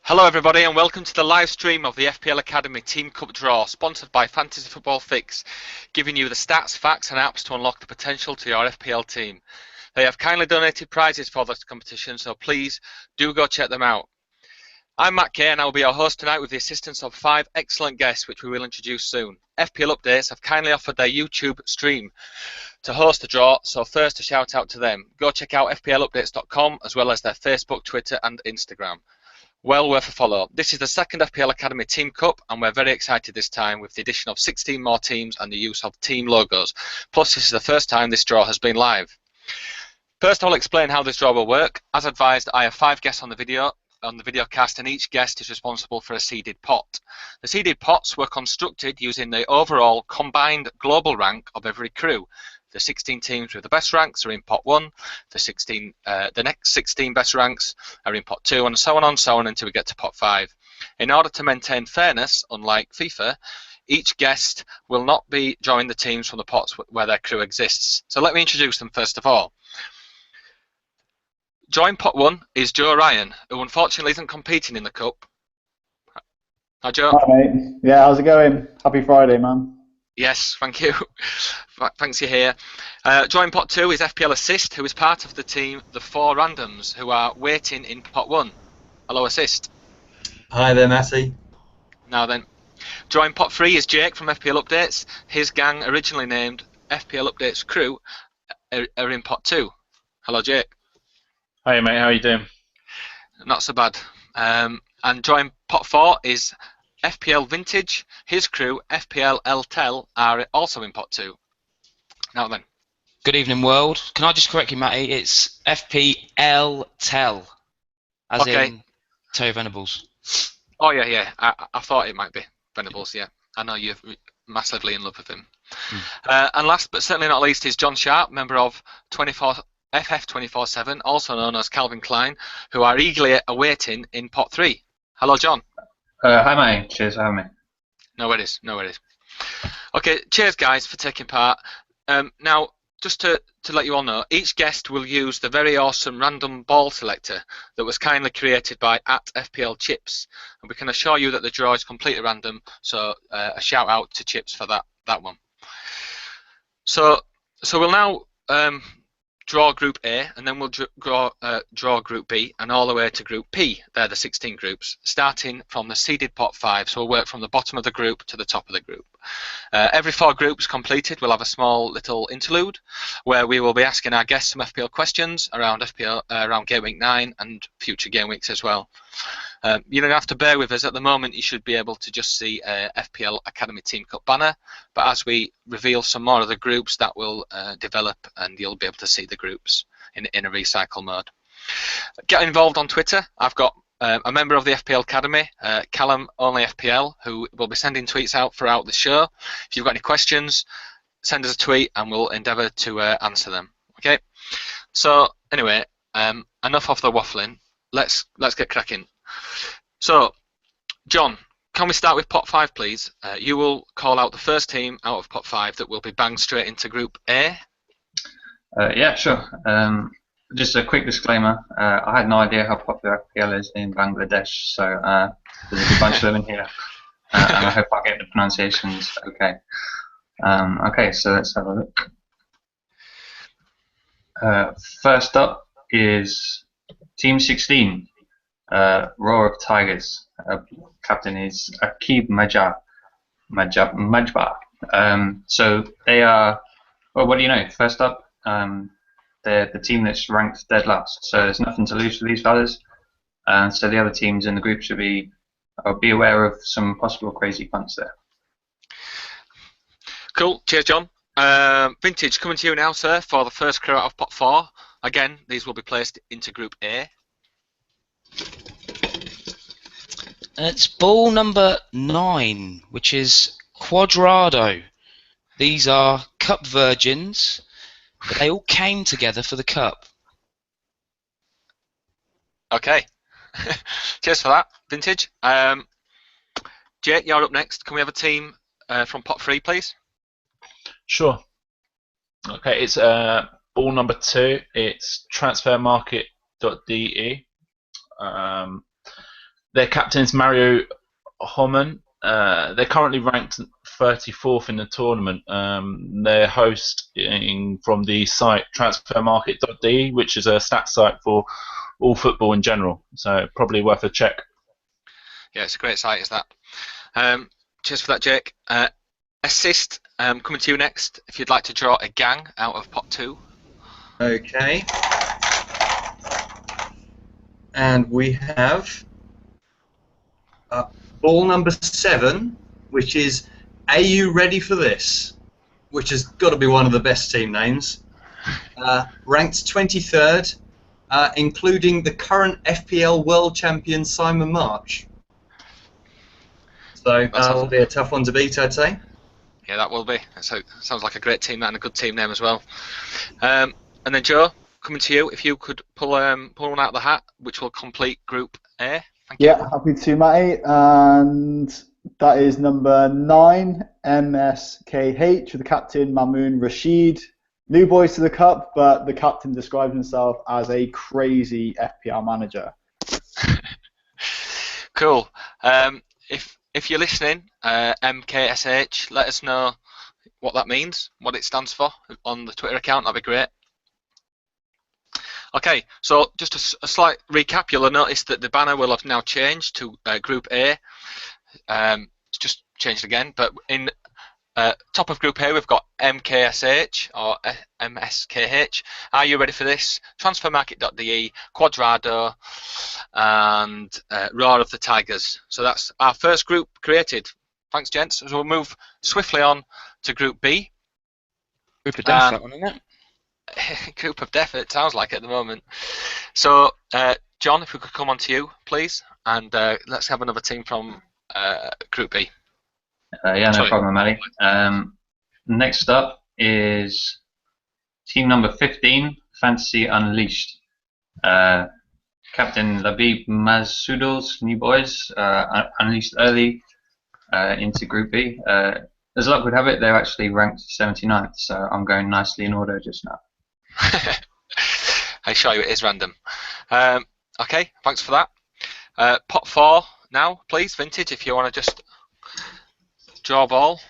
Hello everybody and welcome to the live stream of the FPL Academy Team Cup Draw, sponsored by Fantasy Football Fix, giving you the stats, facts and apps to unlock the potential to your FPL team. They have kindly donated prizes for this competition, so please do go check them out. I'm Matt Kay and I will be your host tonight with the assistance of 5 excellent guests which we will introduce soon. FPL Updates have kindly offered their YouTube stream to host the draw, so first a shout out to them. Go check out fplupdates.com as well as their Facebook, Twitter and Instagram. Well worth a follow. This is the second FPL Academy Team Cup and we're very excited this time with the addition of 16 more teams and the use of team logos. Plus this is the first time this draw has been live. First I'll explain how this draw will work. As advised, I have 5 guests on the video cast, and each guest is responsible for a seeded pot. The seeded pots were constructed using the overall combined global rank of every crew. The 16 teams with the best ranks are in pot 1, the next 16 best ranks are in pot 2, and so on until we get to pot 5. In order to maintain fairness, unlike FIFA, each guest will not be joining the teams from the pots where their crew exists. So let me introduce them first of all. Join pot 1 is Joe Ryan, who unfortunately isn't competing in the cup. Hi Joe. Hi mate. Yeah, how's it going? Happy Friday, man. Yes, thank you. Thanks you're here. Join pot 2 is FPL Assist, who is part of the team, the 4 randoms, who are waiting in pot 1. Hello Assist. Hi there, Matty. Now then. Join pot 3 is Jake from FPL Updates. His gang, originally named FPL Updates Crew, are in pot 2. Hello Jake. Hey mate, how are you doing? Not so bad. And join pot 4 is FPL Vintage. His crew, FPL Tel, are also in pot 2. Now then. Good evening, world. Can I just correct you, Matty? It's FPL Tel, as in Toe Venables. Oh yeah. I thought it might be Venables. Yeah, I know you're massively in love with him. And last but certainly not least is John Sharp, member of FF247, also known as Calvin Klein, who are eagerly awaiting in pot 3. Hello, John. Hi mate, cheers for having me. No worries. Okay, cheers guys for taking part. Now, just to let you all know, each guest will use the very awesome random ball selector that was kindly created by @FPL Chips, and we can assure you that the draw is completely random. So a shout out to Chips for that one. So we'll now draw Group A, and then we'll draw Group B, and all the way to Group P. They're the 16 groups, starting from the seeded pot 5. So we'll work from the bottom of the group to the top of the group. Every 4 groups completed, we'll have a small little interlude where we will be asking our guests some FPL questions around around Game Week 9 and future game weeks as well. You don't have to bear with us at the moment. You should be able to just see a FPL Academy Team Cup banner, but as we reveal some more of the groups, that will develop and you'll be able to see the groups in a recycle mode. Get involved on Twitter. I've got a member of the FPL Academy, Callum Only FPL, who will be sending tweets out throughout the show. If you've got any questions, send us a tweet and we'll endeavour to answer them. Okay. So anyway, enough of the waffling. Let's get cracking. So, John, can we start with pot 5, please? You will call out the first team out of pot 5 that will be banged straight into Group A. Yeah, sure. Just a quick disclaimer. I had no idea how popular FPL is in Bangladesh, so there's a good bunch of them in here, and I hope I get the pronunciations okay. Okay, so let's have a look. First up is Team 16. Roar of Tigers. Captain is Akib Majbar. So they are. Well, what do you know? First up, they're the team that's ranked dead last. So there's nothing to lose for these fellas. So the other teams in the group should be aware of some possible crazy punts there. Cool. Cheers, John. Vintage, coming to you now, sir, for the first crew out of pot 4. Again, these will be placed into Group A. It's ball number 9, which is Quadrado. These are cup virgins, but they all came together for the cup. Okay. Cheers for that, Vintage. Jake, you're up next. Can we have a team from pot 3, please? Sure. Okay, it's ball number 2. It's transfermarket.de. their captain's Mario Homan. They're currently ranked 34th in the tournament. They're hosting from the site transfermarket.de, which is a stat site for all football in general. So probably worth a check. Yeah, it's a great site, is that. Cheers for that, Jake. Assist, coming to you next. If you'd like to draw a gang out of pot 2. Okay. And we have ball number 7, which is Are You Ready for This? Which has got to be one of the best team names. Ranked 23rd, including the current FPL World Champion Simon March. So that'll be a tough one to beat, I'd say. Yeah, that will be. So sounds like a great team and a good team name as well. And then Joe, coming to you, if you could pull one out of the hat, which will complete Group A. Thank you. Yeah, happy to, Matty. And that is number 9, MSKH, with the captain Mamoon Rashid. New boys to the cup, but the captain describes himself as a crazy FPL manager. Cool. If you're listening, MKSH, let us know what that means, what it stands for on the Twitter account. That'd be great. Okay, so just a slight recap. You'll have noticed that the banner will have now changed to Group A. It's just changed again, but in top of Group A we've got MKSH or MSKH. Are you ready for this? Transfermarket.de, Quadrado, and Roar of the Tigers. So that's our first group created. Thanks, gents. So we'll move swiftly on to Group B. Group of death, that one, isn't it? Group of death, it sounds like at the moment. So, John, if we could come on to you, please, and let's have another team from Group B. Yeah, no problem, Matty. Next up is team number 15, Fantasy Unleashed. Captain Labib Masudal's new boys unleashed early into Group B. As luck would have it, they're actually ranked 79th, so I'm going nicely in order just now. I assure you it is random. Okay, thanks for that. Pot 4 now, please, Vintage, if you want to just draw a ball.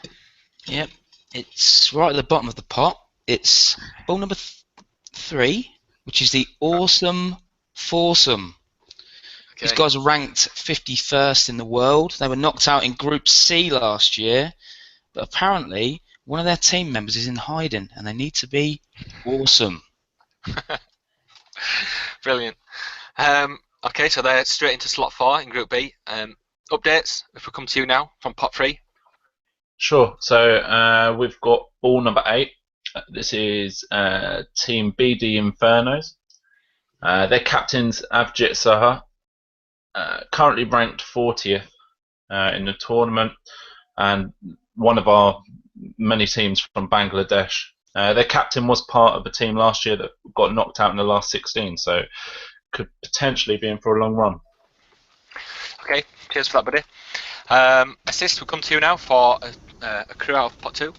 Yep, it's right at the bottom of the pot. It's ball number 3, which is the Awesome Foursome. Okay. These guys are ranked 51st in the world. They were knocked out in Group C last year, but apparently one of their team members is in hiding, and they need to be awesome. Brilliant. Okay, so they're straight into slot 4 in Group B. Updates, if we come to you now, from pot 3. Sure. So we've got ball number 8. This is Team BD Infernos. Their captain's Avjit Saha, currently ranked 40th in the tournament, and one of our many teams from Bangladesh. Their captain was part of a team last year that got knocked out in the last 16, so could potentially be in for a long run. Okay, cheers for that, buddy. Assist will come to you now for a crew out of pot 2.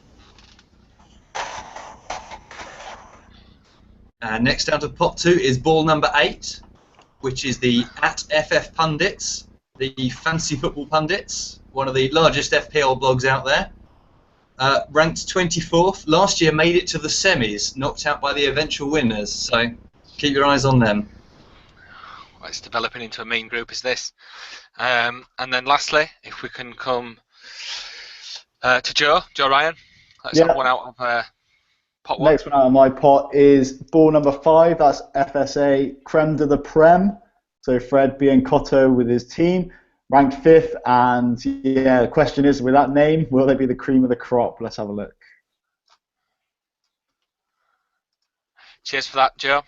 Next out of pot 2 is ball number 8, which is the @FF Pundits, the Fantasy Football Pundits, one of the largest FPL blogs out there. Ranked 24th. Last year made it to the semis, knocked out by the eventual winners, so keep your eyes on them. Well, it's developing into a main group, is this. And then lastly, if we can come to Joe Ryan. Let's have one out of pot 1. Next one out of my pot is ball number 5. That's FSA Creme de la Prem. So Fred Biancotto with his team, ranked 5th. And yeah, the question is, with that name, will they be the cream of the crop? Let's have a look. Cheers for that, Joe.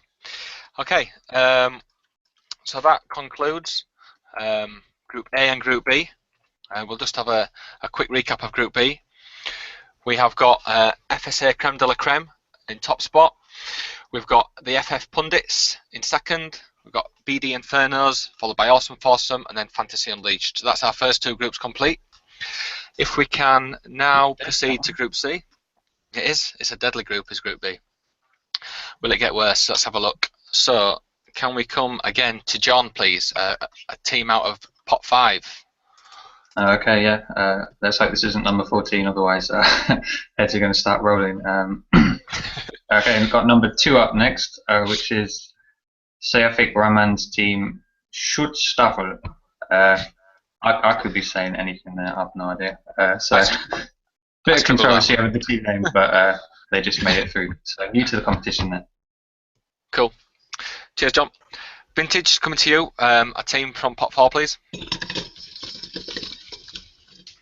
Okay, so that concludes Group A and Group B. We'll just have a quick recap of Group B. We have got FSA Creme de la Creme in top spot. We've got the FF Pundits in second. We've got BD Infernos, followed by Awesome Foursome, and then Fantasy Unleashed. So that's our first 2 groups complete. If we can now proceed to Group C. It is. It's a deadly group, is Group B. Will it get worse? Let's have a look. So, can we come again to John, please? A team out of pot 5. Okay, yeah. Let's hope this isn't number 14, otherwise heads are going to start rolling. Okay, we've got number 2 up next, which is Seyfik Rahman's team Schutzstaffel. I could be saying anything there, I've no idea. So, bit of controversy over the team name, but they just made it through. So, new to the competition then. Cool. Cheers, John. Vintage, coming to you. A team from pot 4, please.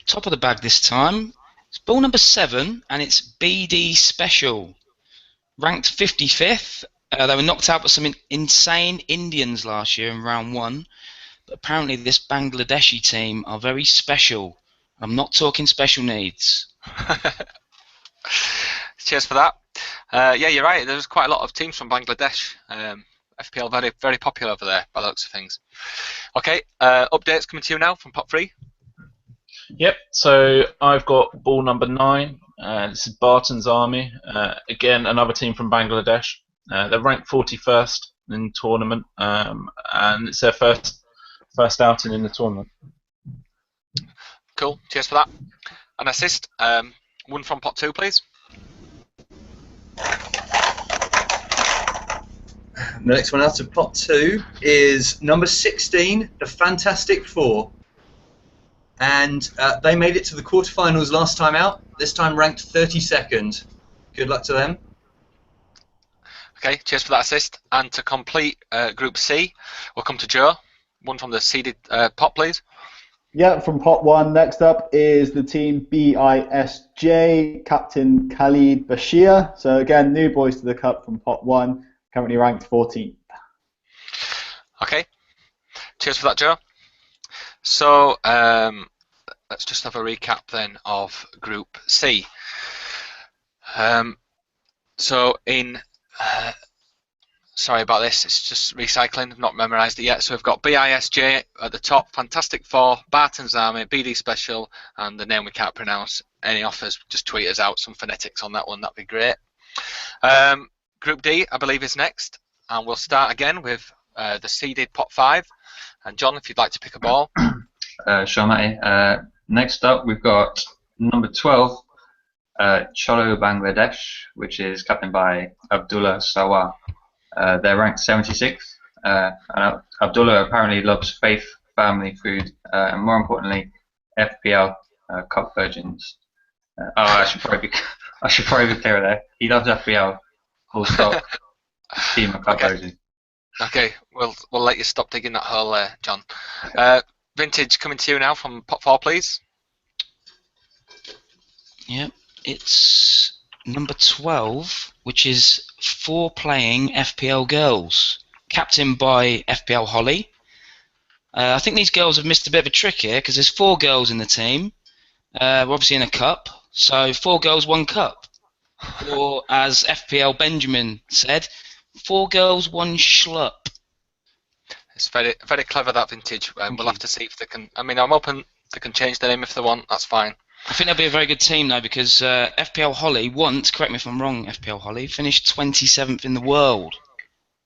Top of the bag this time. It's ball number 7, and it's BD Special. Ranked 55th. They were knocked out by some insane Indians last year in round 1. But apparently this Bangladeshi team are very special. I'm not talking special needs. Cheers for that. Yeah, you're right. There's quite a lot of teams from Bangladesh. FPL very, very popular over there by the looks of things. Okay, updates coming to you now from pot 3. Yep, so I've got ball number 9. This is Barton's Army. Again, another team from Bangladesh. They're ranked 41st in the tournament, and it's their first outing in the tournament. Cool, cheers for that. An assist, one from pot 2, please. The next one out of pot 2 is number 16, the Fantastic Four. And they made it to the quarterfinals last time out, this time ranked 32nd. Good luck to them. Okay, cheers for that assist. And to complete Group C, we'll come to Joe. One from the seeded pot, please. Yeah, from pot 1, next up is the team BISJ, Captain Khalid Bashir. So again, new boys to the cup from pot 1, currently ranked 14th. Okay, cheers for that, Joe. So let's just have a recap then of Group C. So in sorry about this, it's just recycling, I've not memorised it yet. So we've got BISJ at the top, Fantastic Four, Barton's Army, BD Special, and the name we can't pronounce. Any offers, just tweet us out some phonetics on that one, that'd be great. Group D, I believe, is next, and we'll start again with the seeded pot 5. And John, if you'd like to pick a ball. Sure, Matty. Next up, we've got number 12, Cholo Bangladesh, which is captained by Abdullah Sawar. They're ranked 76th. And Abdullah apparently loves faith, family, food, and more importantly, FPL Cup Virgins. I should probably be clear there. He loves FPL. Full stop. Team of Cup Virgins. Okay, we'll let you stop digging that hole there, John. Vintage, coming to you now from pot 4, please. Yep, it's number 12, which is 4 playing FPL girls, captained by FPL Holly. I think these girls have missed a bit of a trick here because there's 4 girls in the team. We're obviously in a cup, so 4 girls, 1 cup. Or as FPL Benjamin said, 4 girls, 1 schlup. It's very, very clever, that, Vintage. We'll have to see if they can. I mean, I'm open. They can change the name if they want. That's fine. I think they'll be a very good team though, because FPL Holly once, correct me if I'm wrong, FPL Holly finished 27th in the world.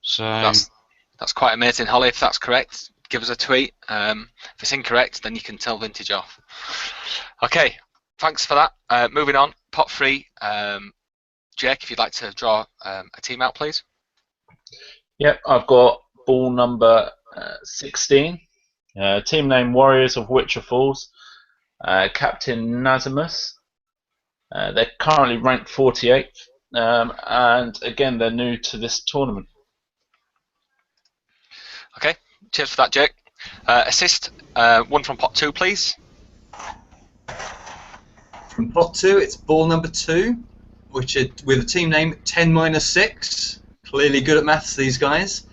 So that's quite amazing, Holly. If that's correct, give us a tweet. If it's incorrect, then you can tell Vintage off. Okay, thanks for that. Moving on, pot 3. Jake, if you'd like to draw a team out, please. Yep, I've got ball number 16. Team name Warriors of Witcher Falls. Captain Nazimus. They're currently ranked 48th, and again they're new to this tournament. Okay, cheers for that, Jake. Assist, one from pot 2, please. From pot 2, it's ball number 2, which is with a team name 10-6. Clearly good at maths, these guys.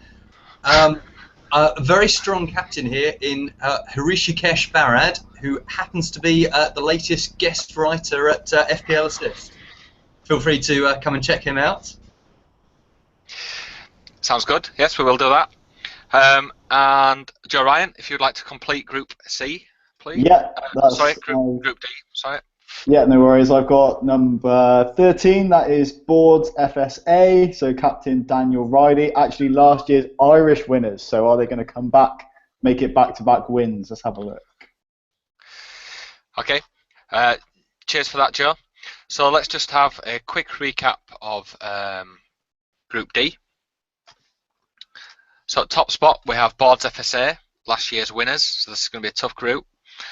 A very strong captain here in Hrishikesh Barad, who happens to be the latest guest writer at FPL Assist. Feel free to come and check him out. Sounds good. Yes, we will do that. And Joe Ryan, if you'd like to complete Group C, please. Yeah, sorry, Group D. Sorry. Yeah, no worries. I've got number 13. That is Boards FSA. So Captain Daniel Riley. Actually, last year's Irish winners. So are they going to come back make it back-to-back wins. Let's have a look. Okay. Cheers for that, Joe. So let's just have a quick recap of Group D. So at top spot we have Boards FSA, last year's winners. So this is going to be a tough group.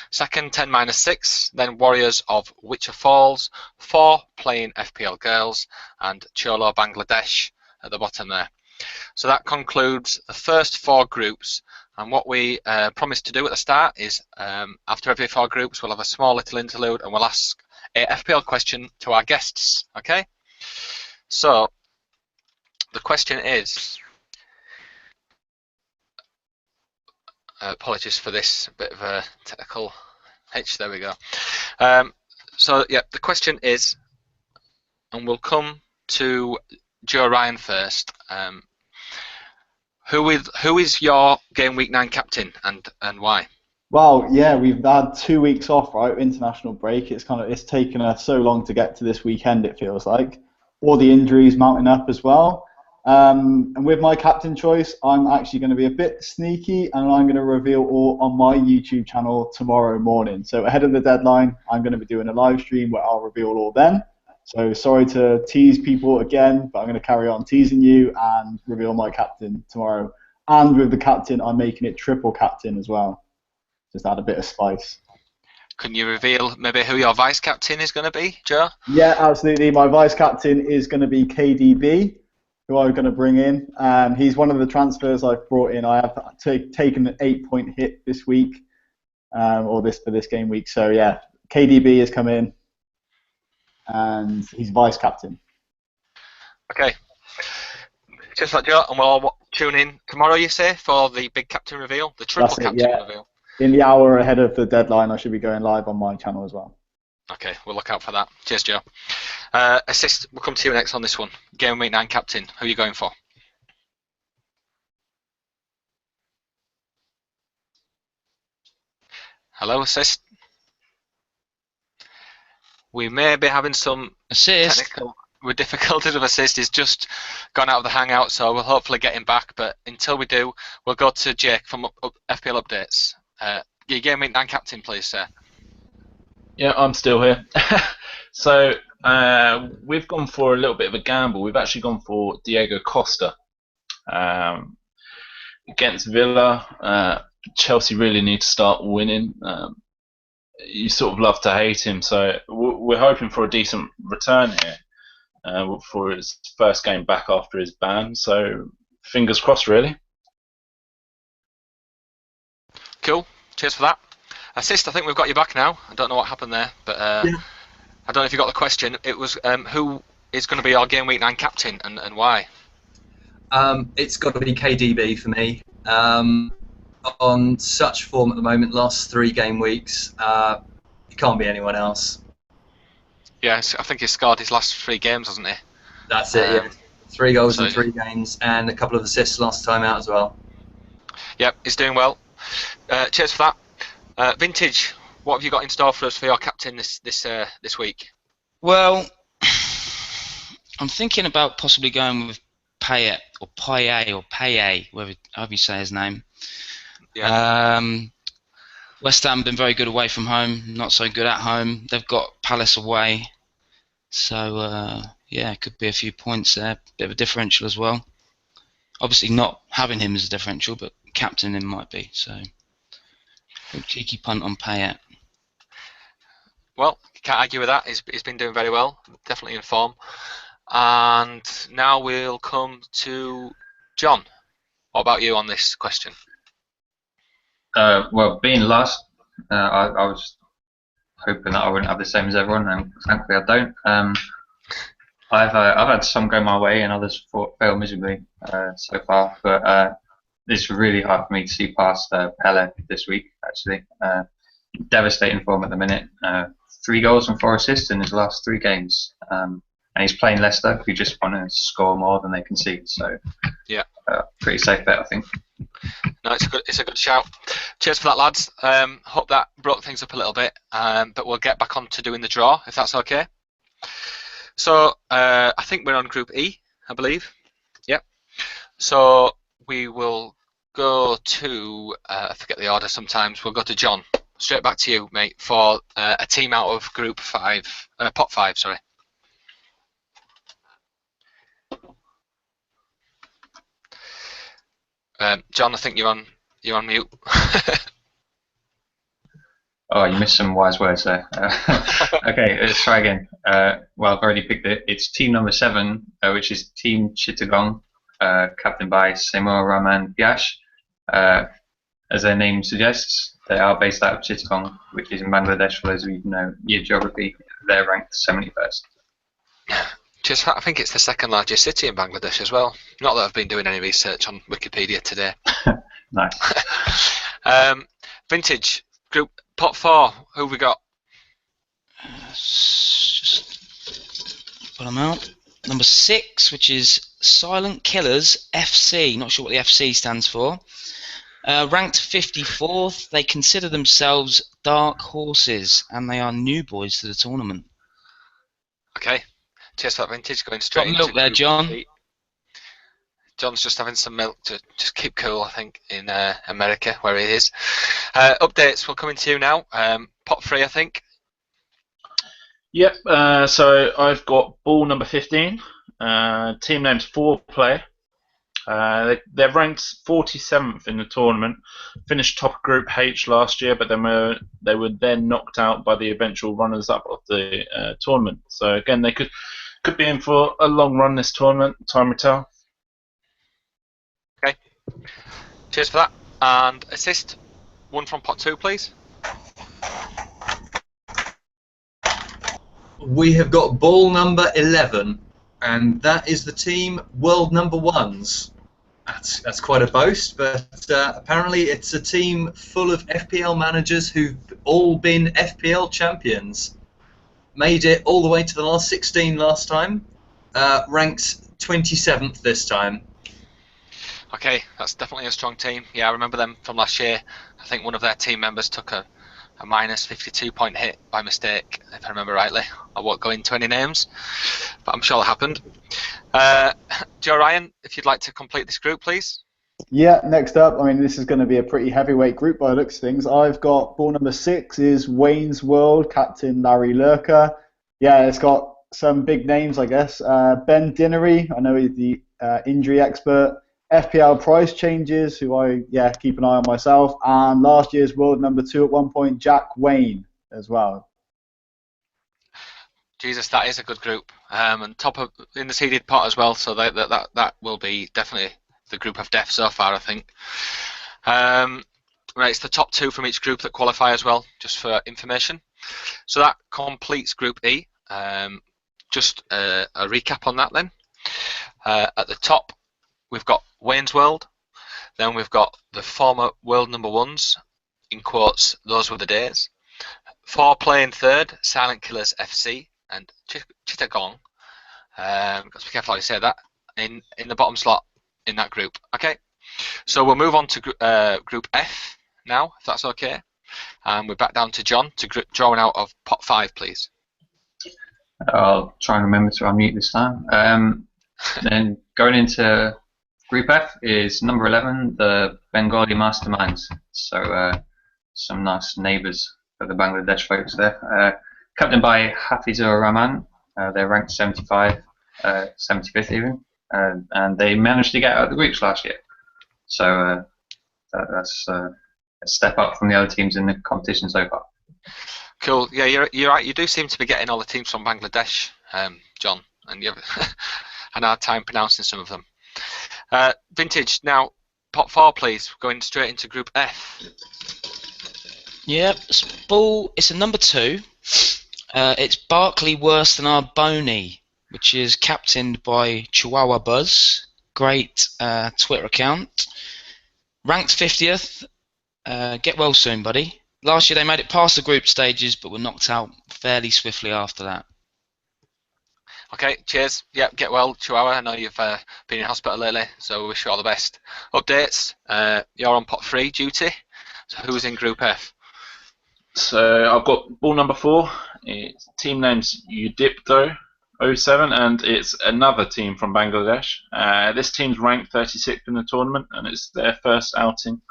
Second, 10-6, then Warriors of Witcher Falls, 4 playing FPL Girls, and Cholo Bangladesh at the bottom there. So that concludes the first 4 groups, and what we promised to do at the start is after every 4 groups we'll have a small little interlude and we'll ask a FPL question to our guests. Okay? So the question is, apologies for this bit of a technical hitch, there we go. So yeah, the question is, and we'll come to Joe Ryan first, who is your game week 9 captain and why? Well, yeah, we've had 2 weeks off, right? International break. It's taken us so long to get to this weekend. It feels like all the injuries mounting up as well. And with my captain choice, I'm actually going to be a bit sneaky, and I'm going to reveal all on my YouTube channel tomorrow morning. So ahead of the deadline, I'm going to be doing a live stream where I'll reveal all then. So sorry to tease people again, but I'm going to carry on teasing you and reveal my captain tomorrow. And with the captain, I'm making it triple captain as well. Just add a bit of spice. Can you reveal maybe who your vice captain is going to be, Joe? Yeah, absolutely. My vice captain is going to be KDB, who I'm going to bring in. He's one of the transfers I've brought in. I have taken an 8-point hit this week, for this game week. So yeah, KDB has come in, and he's vice captain. Okay. Just like Joe, and we'll all tune in tomorrow, you say, for the big captain reveal, the triple captain reveal. In the hour ahead of the deadline, I should be going live on my channel as well. Okay, we'll look out for that. Cheers, Joe. Assist, we'll come to you next on this one. Game week 9 captain, who are you going for? Hello, Assist. We may be having some technical difficulties with Assist. He's just gone out of the hangout, so we'll hopefully get him back. But until we do, we'll go to Jake from FPL Updates. Your game week 9 captain, please, sir. Yeah, I'm still here. So we've gone for a little bit of a gamble. We've actually gone for Diego Costa against Villa. Chelsea really need to start winning. You sort of love to hate him, so we're hoping for a decent return here for his first game back after his ban. So fingers crossed, really. Cool. Cheers for that. Assist, I think we've got you back now. I don't know what happened there, but yeah. I don't know if you got the question. It was who is going to be our game week 9 captain and why? It's got to be KDB for me. On such form at the moment, last 3 game weeks, it can't be anyone else. Yes, I think he's scored his last 3 games, hasn't he? That's it, yeah. 3 goals in 3 games and a couple of assists last time out as well. Yep, he's doing well. Cheers for that. Vintage, what have you got in store for us for your captain this week? Well, I'm thinking about possibly going with Payet or Payet, however you say his name. Yeah. West Ham have been very good away from home, not so good at home. They've got Palace away, so yeah, it could be a few points there. Bit of a differential as well. Obviously, not having him as a differential, but captaining him might be. So, a cheeky punt on Payet. Well, can't argue with that. He's been doing very well, definitely in form. And now we'll come to John. What about you on this question? Well, being last, I was hoping that I wouldn't have the same as everyone, and thankfully I don't. I've had some go my way and others fail miserably so far, but it's really hard for me to see past Pele this week. Actually, devastating form at the minute. 3 goals and 4 assists in his last 3 games, and he's playing Leicester, who just want to score more than they concede. So, yeah, pretty safe bet, I think. No, it's a good shout. Cheers for that, lads. Hope that broke things up a little bit, but we'll get back on to doing the draw, if that's okay. So, I think we're on Group E, I believe. Yep. So, we will go to, I forget the order sometimes, we'll go to John. Straight back to you, mate, for a team out of Group 5, Pot 5, sorry. John, I think you're on mute. Oh, you missed some wise words there. Okay, let's try again. Well, I've already picked it. It's team number 7, which is Team Chittagong, captained by Seymour Rahman Biash. As their name suggests, they are based out of Chittagong, which is in Bangladesh. For those of you who know your geography, they're ranked 71st. I think it's the second largest city in Bangladesh as well. Not that I've been doing any research on Wikipedia today. Nice. Vintage Group Pot 4. Who have we got? Just put them out. Number 6, which is Silent Killers FC. Not sure what the FC stands for. Ranked 54th. They consider themselves dark horses, and they are new boys to the tournament. Okay. Cheers for that, Vintage. Going straight Got milk into there, Group John. B. John's just having some milk to just keep cool, I think, in America, where he is. Updates will come into you now. Pot 3, I think. Yep, so I've got ball number 15. Team name's 4Play. They're ranked 47th in the tournament. Finished top of Group H last year, but they were then knocked out by the eventual runners-up of the tournament. So again, they could be in for a long run this tournament. Time will tell. Okay. Cheers for that. And assist. One from Pot 2, please. We have got ball number 11, and that is the team world number 1s. That's quite a boast, but apparently it's a team full of FPL managers who've all been FPL champions. Made it all the way to the last 16 last time. Ranked 27th this time. Okay, that's definitely a strong team. Yeah, I remember them from last year. I think one of their team members took a minus 52-point hit by mistake, if I remember rightly. I won't go into any names, but I'm sure it happened. Joe Ryan, if you'd like to complete this group, please. Yeah, next up, I mean, this is going to be a pretty heavyweight group by the looks of things. I've got ball number 6 is Wayne's World, Captain Larry Lurker. Yeah, it's got some big names, I guess. Ben Dinnery, I know he's the injury expert. FPL Price Changes, who I keep an eye on myself. And last year's world number 2 at one point, Jack Wayne as well. Jesus, that is a good group. And top of in the seeded pot as well, so that will be definitely the group of death so far, I think. Right, it's the top 2 from each group that qualify as well, just for information. So that completes Group E. Just a recap on that then. At the top, we've got Wayne's World. Then we've got the former world number 1s, in quotes, those were the days. 4Play in third, Silent Killers FC and Chittagong. Got to be careful how you say that. In the bottom slot in that group. Okay, so we'll move on to Group F now, if that's okay. And we're back down to John to drawing out of Pot 5, please. I'll try and remember to unmute this time. Then going into Group F is number 11, the Bengali Masterminds. So some nice neighbours for the Bangladesh folks there. Captained by Hafizur Rahman. They're ranked 75, 75th even, and they managed to get out of the groups last year. So that's a step up from the other teams in the competition so far. Cool. Yeah, you're right. You do seem to be getting all the teams from Bangladesh, John, and you have an hard time pronouncing some of them. Vintage, now, Pot 4, please. Going straight into Group F. Yep, it's a number 2. It's Barkley Worse Than Our Boney, which is captained by Chihuahua Buzz. Great Twitter account. Ranked 50th. Get well soon, buddy. Last year they made it past the group stages, but were knocked out fairly swiftly after that. Okay, cheers. Yep, get well, Chihuahua. I know you've been in hospital lately, so we wish you all the best. Updates. You're on Pot 3 duty. So who's in Group F? So I've got ball number 4. Team name's Udipto. 07, and it's another team from Bangladesh. This team's ranked 36th in the tournament, and it's their first outing,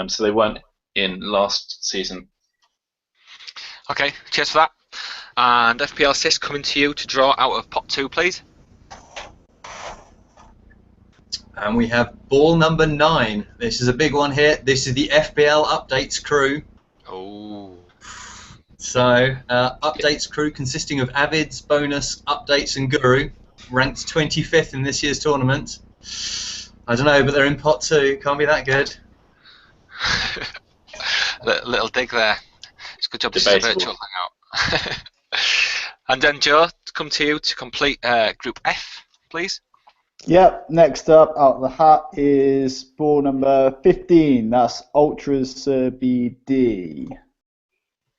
so they weren't in last season. Okay, cheers for that. And FPL Assist coming to you to draw out of pot 2, please. And we have ball number 9. This is a big one here. This is the FPL Updates crew. Oh. So, Updates crew consisting of Avids, Bonus, Updates, and Guru, ranked 25th in this year's tournament. I don't know, but they're in pot 2. Can't be that good. Little dig there. It's a good job this is a virtual hangout. And then Joe, come to you to complete Group F, please. Yep, next up out of the hat is ball number 15. That's Ultras BD.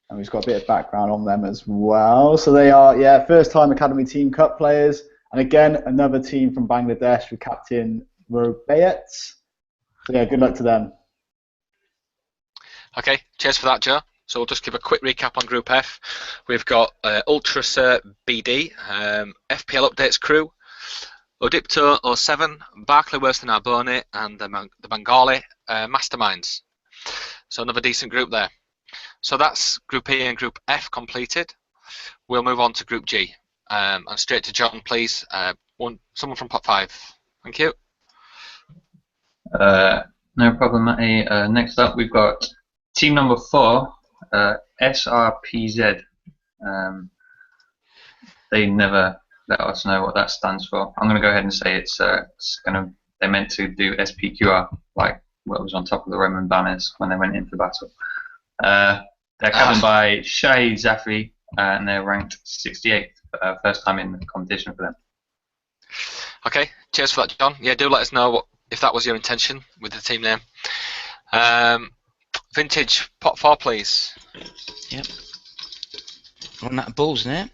And we've got a bit of background on them as well. So they are, first-time Academy Team Cup players. And again, another team from Bangladesh with Captain Robayet. So yeah, good luck to them. Okay, cheers for that, Joe. So we'll just give a quick recap on Group F. We've got Ultras BD, FPL Updates crew, Odipto 07, Barclay Worse Than Arboni, and the Bengali Masterminds. So another decent group there. So that's Group E and Group F completed. We'll move on to Group G. And straight to John, please. Someone from pot 5. Thank you. No problem, Matty. Next up, we've got team number 4, SRPZ. They never let us know what that stands for. I'm going to go ahead and say it's kind of, they meant to do SPQR, like what was on top of the Roman banners when they went into battle. They're captained by Shahi Zafri, and they're ranked 68th, first time in the competition for them. Okay, cheers for that, John. Yeah, do let us know if that was your intention with the team name. Vintage, pot 4, please. Yep. Run that balls, isn't it?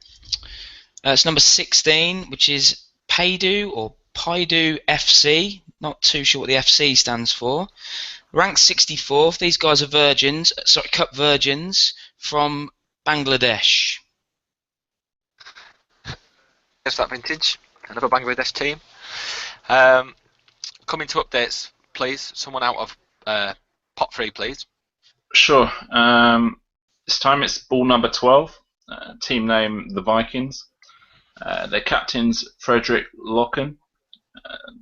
It's number 16, which is Paidu or Paidu FC. Not too sure what the FC stands for. Ranked 64th. These guys are virgins, cup virgins from Bangladesh. There's that Vintage, another Bangladesh team. Coming to updates, please. Someone out of pot 3, please. Sure. This time it's ball number 12. Team name the Vikings. Their captain's Frederick Locken.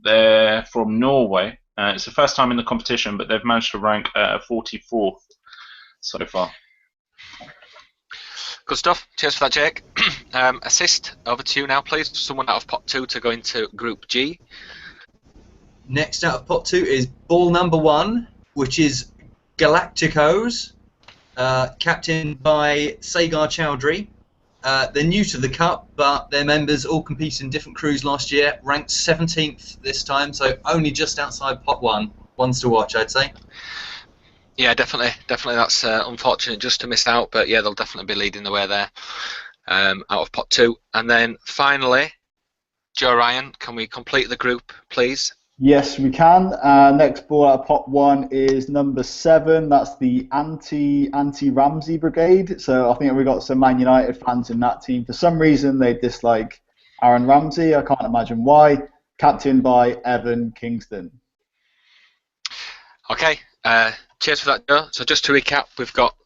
They're from Norway. It's the first time in the competition, but they've managed to rank 44th so far. Good stuff. Cheers for that, Jake. Assist, over to you now, please. Someone out of pot 2 to go into Group G. Next out of pot 2 is ball number 1, which is Galacticos, captained by Sagar Chowdhury. They're new to the Cup, but their members all competed in different crews last year, ranked 17th this time, so only just outside pot 1. Ones to watch, I'd say. Yeah, definitely. That's unfortunate just to miss out, but yeah, they'll definitely be leading the way there out of pot 2. And then finally, Joe Ryan, can we complete the group, please? Yes, we can. Next ball out of pot 1 is number 7. That's the anti-Ramsey brigade. So I think we got some Man United fans in that team. For some reason, they dislike Aaron Ramsey. I can't imagine why. Captained by Evan Kingston. Okay, cheers for that, Joe. So just to recap, we've got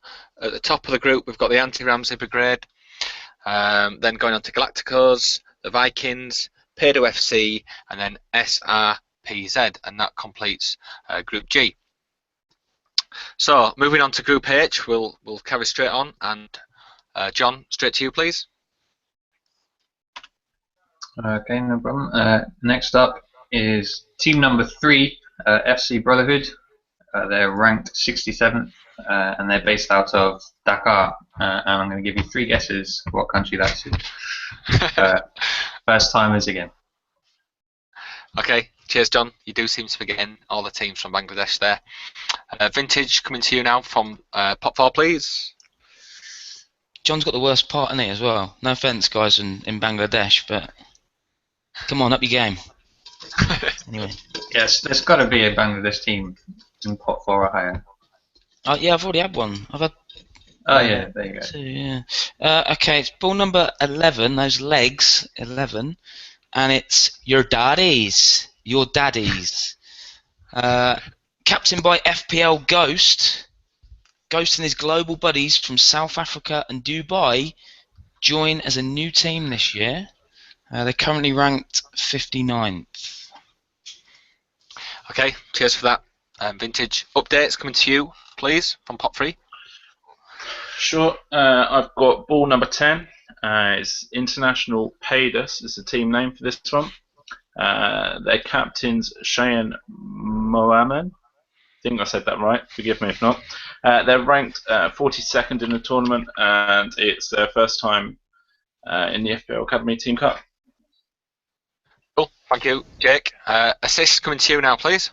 at the top of the group, we've got the anti-Ramsey brigade. Then going on to Galacticos, the Vikings, Paidu FC, and then SRPZ, and that completes Group G. So moving on to Group H, we'll carry straight on, and John, straight to you, please. Okay, no problem. Next up is team number 3, FC Brotherhood. They're ranked 67th, and they're based out of Dakar. And I'm going to give you 3 guesses what country that's in. First timers again. Okay, cheers, John. You do seem to be getting all the teams from Bangladesh there. Vintage, coming to you now from pot 4, please. John's got the worst part in it as well. No offence, guys, in Bangladesh, but come on, up your game. Anyway. Yes, there's got to be a Bangladesh team in pot 4 or higher. Yeah, I've already had one. Oh yeah, there you go. Two, yeah. Okay, it's ball number 11. Those legs, 11, and it's your daddies. Your daddies. Captained by FPL Ghost. Ghost and his global buddies from South Africa and Dubai join as a new team this year. They're currently ranked 59th. Okay, cheers for that. Vintage updates coming to you, please, from Pot 3. Sure. I've got ball number 10. It's International Paid Us. It's the team name for this one. Their captain's Cheyenne Mohamed. I think I said that right. Forgive me if not. They're ranked 42nd in the tournament, and it's their first time in the FPL Academy Team Cup. Cool, thank you, Jake. Assists coming to you now, please.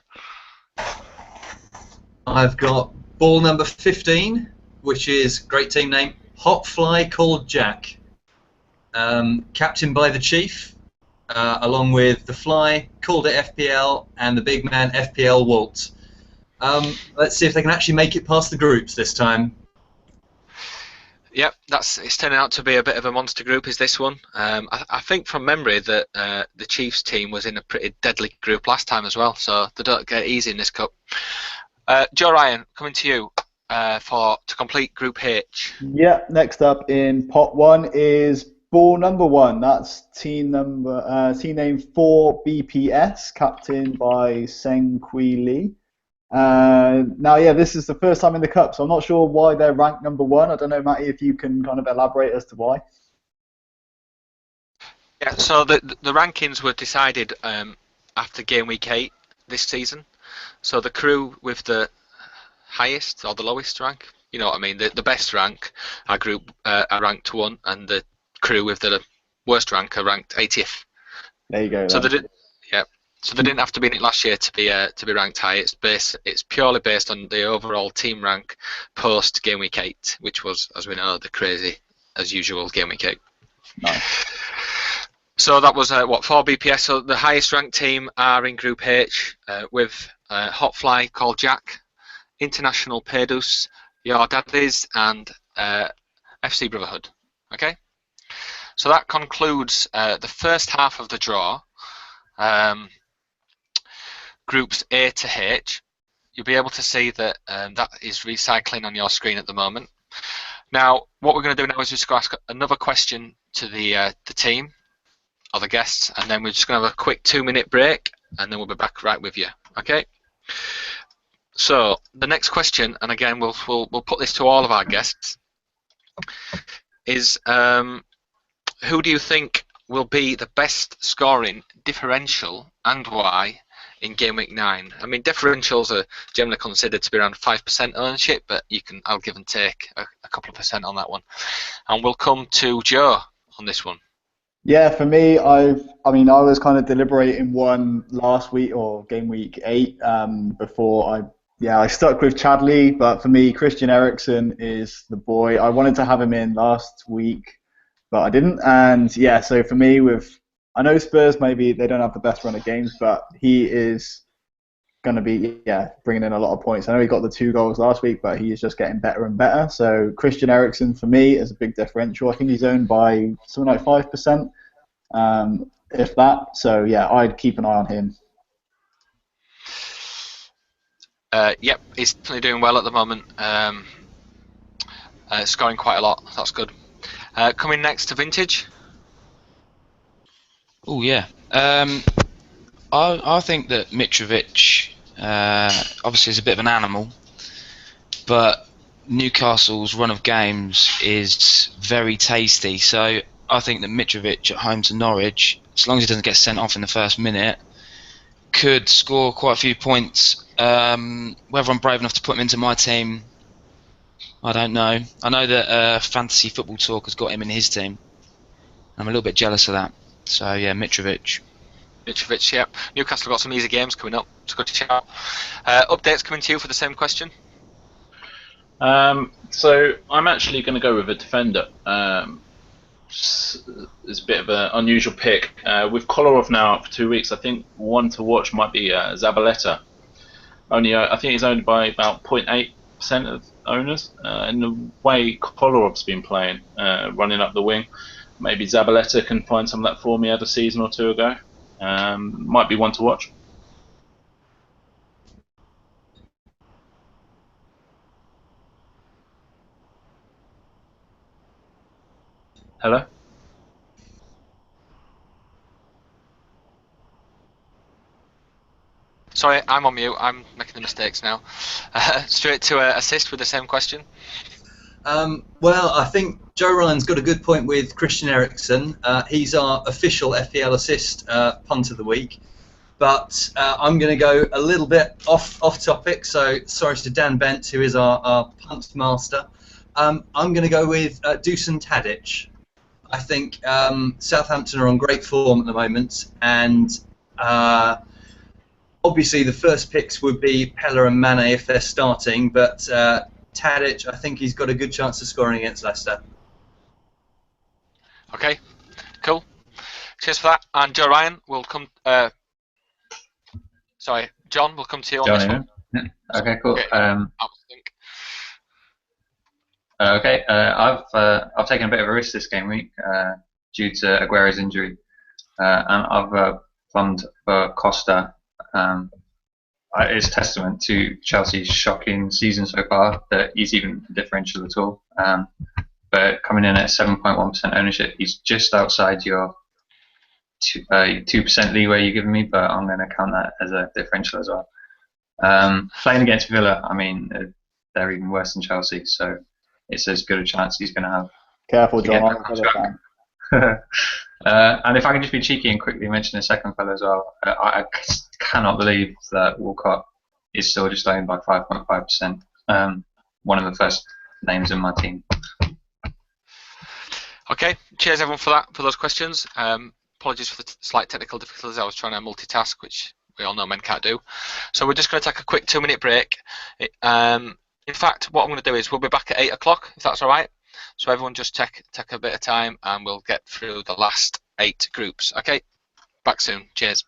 I've got ball number 15, which is great team name, Hot Fly Called Jack. Captained by the Chief, along with the Fly, Called It FPL, and the big man FPL Walt. Let's see if they can actually make it past the groups this time. Yep, it's turning out to be a bit of a monster group, is this one. I think from memory that the Chiefs team was in a pretty deadly group last time as well, so they don't get easy in this cup. Joe Ryan, coming to you to complete Group H. Yeah, next up in pot 1 is ball number 1. That's team name 4 BPS, captained by Seng Kui Lee. Now, yeah, this is the first time in the cup, so I'm not sure why they're ranked number 1. I don't know, Matty, if you can kind of elaborate as to why. Yeah, so the rankings were decided after game week 8 this season. So the crew with the highest or the lowest rank, you know what I mean, the best rank are ranked 1, and the crew with the worst rank are ranked 80th. There you go. So they didn't have to be in it last year to be ranked high. It's purely based on the overall team rank post game week 8, which was, as we know, the crazy as usual game week 8. Nice. So that was 4 BPS. So the highest ranked team are in Group H with Hot Fly Called Jack, International Paid Us, Your Daddies, and FC Brotherhood. Okay. So that concludes the first half of the draw. Groups A to H. You'll be able to see that that is recycling on your screen at the moment. Now, what we're going to do now is just go ask another question to the team or the guests, and then we're just going to have a quick 2-minute break, and then we'll be back right with you. Okay. So the next question, and again we'll put this to all of our guests, is who do you think will be the best scoring differential and why in game week 9? I mean, differentials are generally considered to be around 5% ownership, but I'll give and take a couple of percent on that one. And we'll come to Joe on this one. Yeah, for me, I was kind of deliberating one last week or game week 8 before I stuck with Chadley, but for me, Christian Eriksen is the boy. I wanted to have him in last week, but I didn't. And yeah, so for me, I know Spurs, maybe they don't have the best run of games, but he is going to be bringing in a lot of points. I know he got the 2 goals last week, but he is just getting better and better. So Christian Eriksen for me is a big differential. I think he's owned by something like 5%, if that. So yeah, I'd keep an eye on him. Yep, he's definitely doing well at the moment. Scoring quite a lot. That's good. Coming next to Vintage. Oh yeah. I think that Mitrovic obviously is a bit of an animal, but Newcastle's run of games is very tasty. So I think that Mitrovic at home to Norwich, as long as he doesn't get sent off in the first minute, could score quite a few points. Whether I'm brave enough to put him into my team, I don't know. I know that Fantasy Football Talk has got him in his team. I'm a little bit jealous of that. So yeah, Mitrovic. Mitrovic, yep. Newcastle got some easy games coming up. It's a good shout. Updates coming to you for the same question. So I'm actually going to go with a defender. It's a bit of an unusual pick. With Kolarov now out for 2 weeks, I think one to watch might be Zabaleta. I think he's owned by about 0.8%, 50% of owners. In the way Kolorov's been playing, running up the wing, maybe Zabaleta can find some of that form he had a season or two ago. Might be one to watch. Hello? Sorry, I'm on mute. I'm making the mistakes now. Straight to assist with the same question. Well, I think Joe Ryan's got a good point with Christian Eriksen. He's our official FPL assist punt of the week. But I'm going to go a little bit off topic, so sorry to Dan Bent, who is our punt master. I'm going to go with Dusan Tadic. I think Southampton are on great form at the moment, and obviously the first picks would be Pella and Mane if they're starting, but Tadic, I think he's got a good chance of scoring against Leicester. Okay, cool. Cheers for that. And Joe Ryan will come. Sorry, John, we'll come to you on this one. Yeah. Okay, cool. Okay. I've taken a bit of a risk this game week due to Aguero's injury, and I've plumbed for Costa. It's testament to Chelsea's shocking season so far that he's even differential at all. But coming in at 7.1% ownership, he's just outside your 2% leeway you're giving me, but I'm going to count that as a differential as well. Playing against Villa, I mean, they're even worse than Chelsea, so it's as good a chance he's going to have. Careful, to get John. that I'm a Villa contract. And if I can just be cheeky and quickly mention the second fellow as well, I cannot believe that Walcott is still just owned by 5.5%. One of the first names in my team. Okay, cheers everyone for that, for those questions. Apologies for the slight technical difficulties. I was trying to multitask, which we all know men can't do. So we're just going to take a quick 2-minute break. In fact, what I'm going to do is we'll be back at 8 o'clock, if that's all right. So everyone just take a bit of time and we'll get through the last 8 groups. Okay, back soon. Cheers.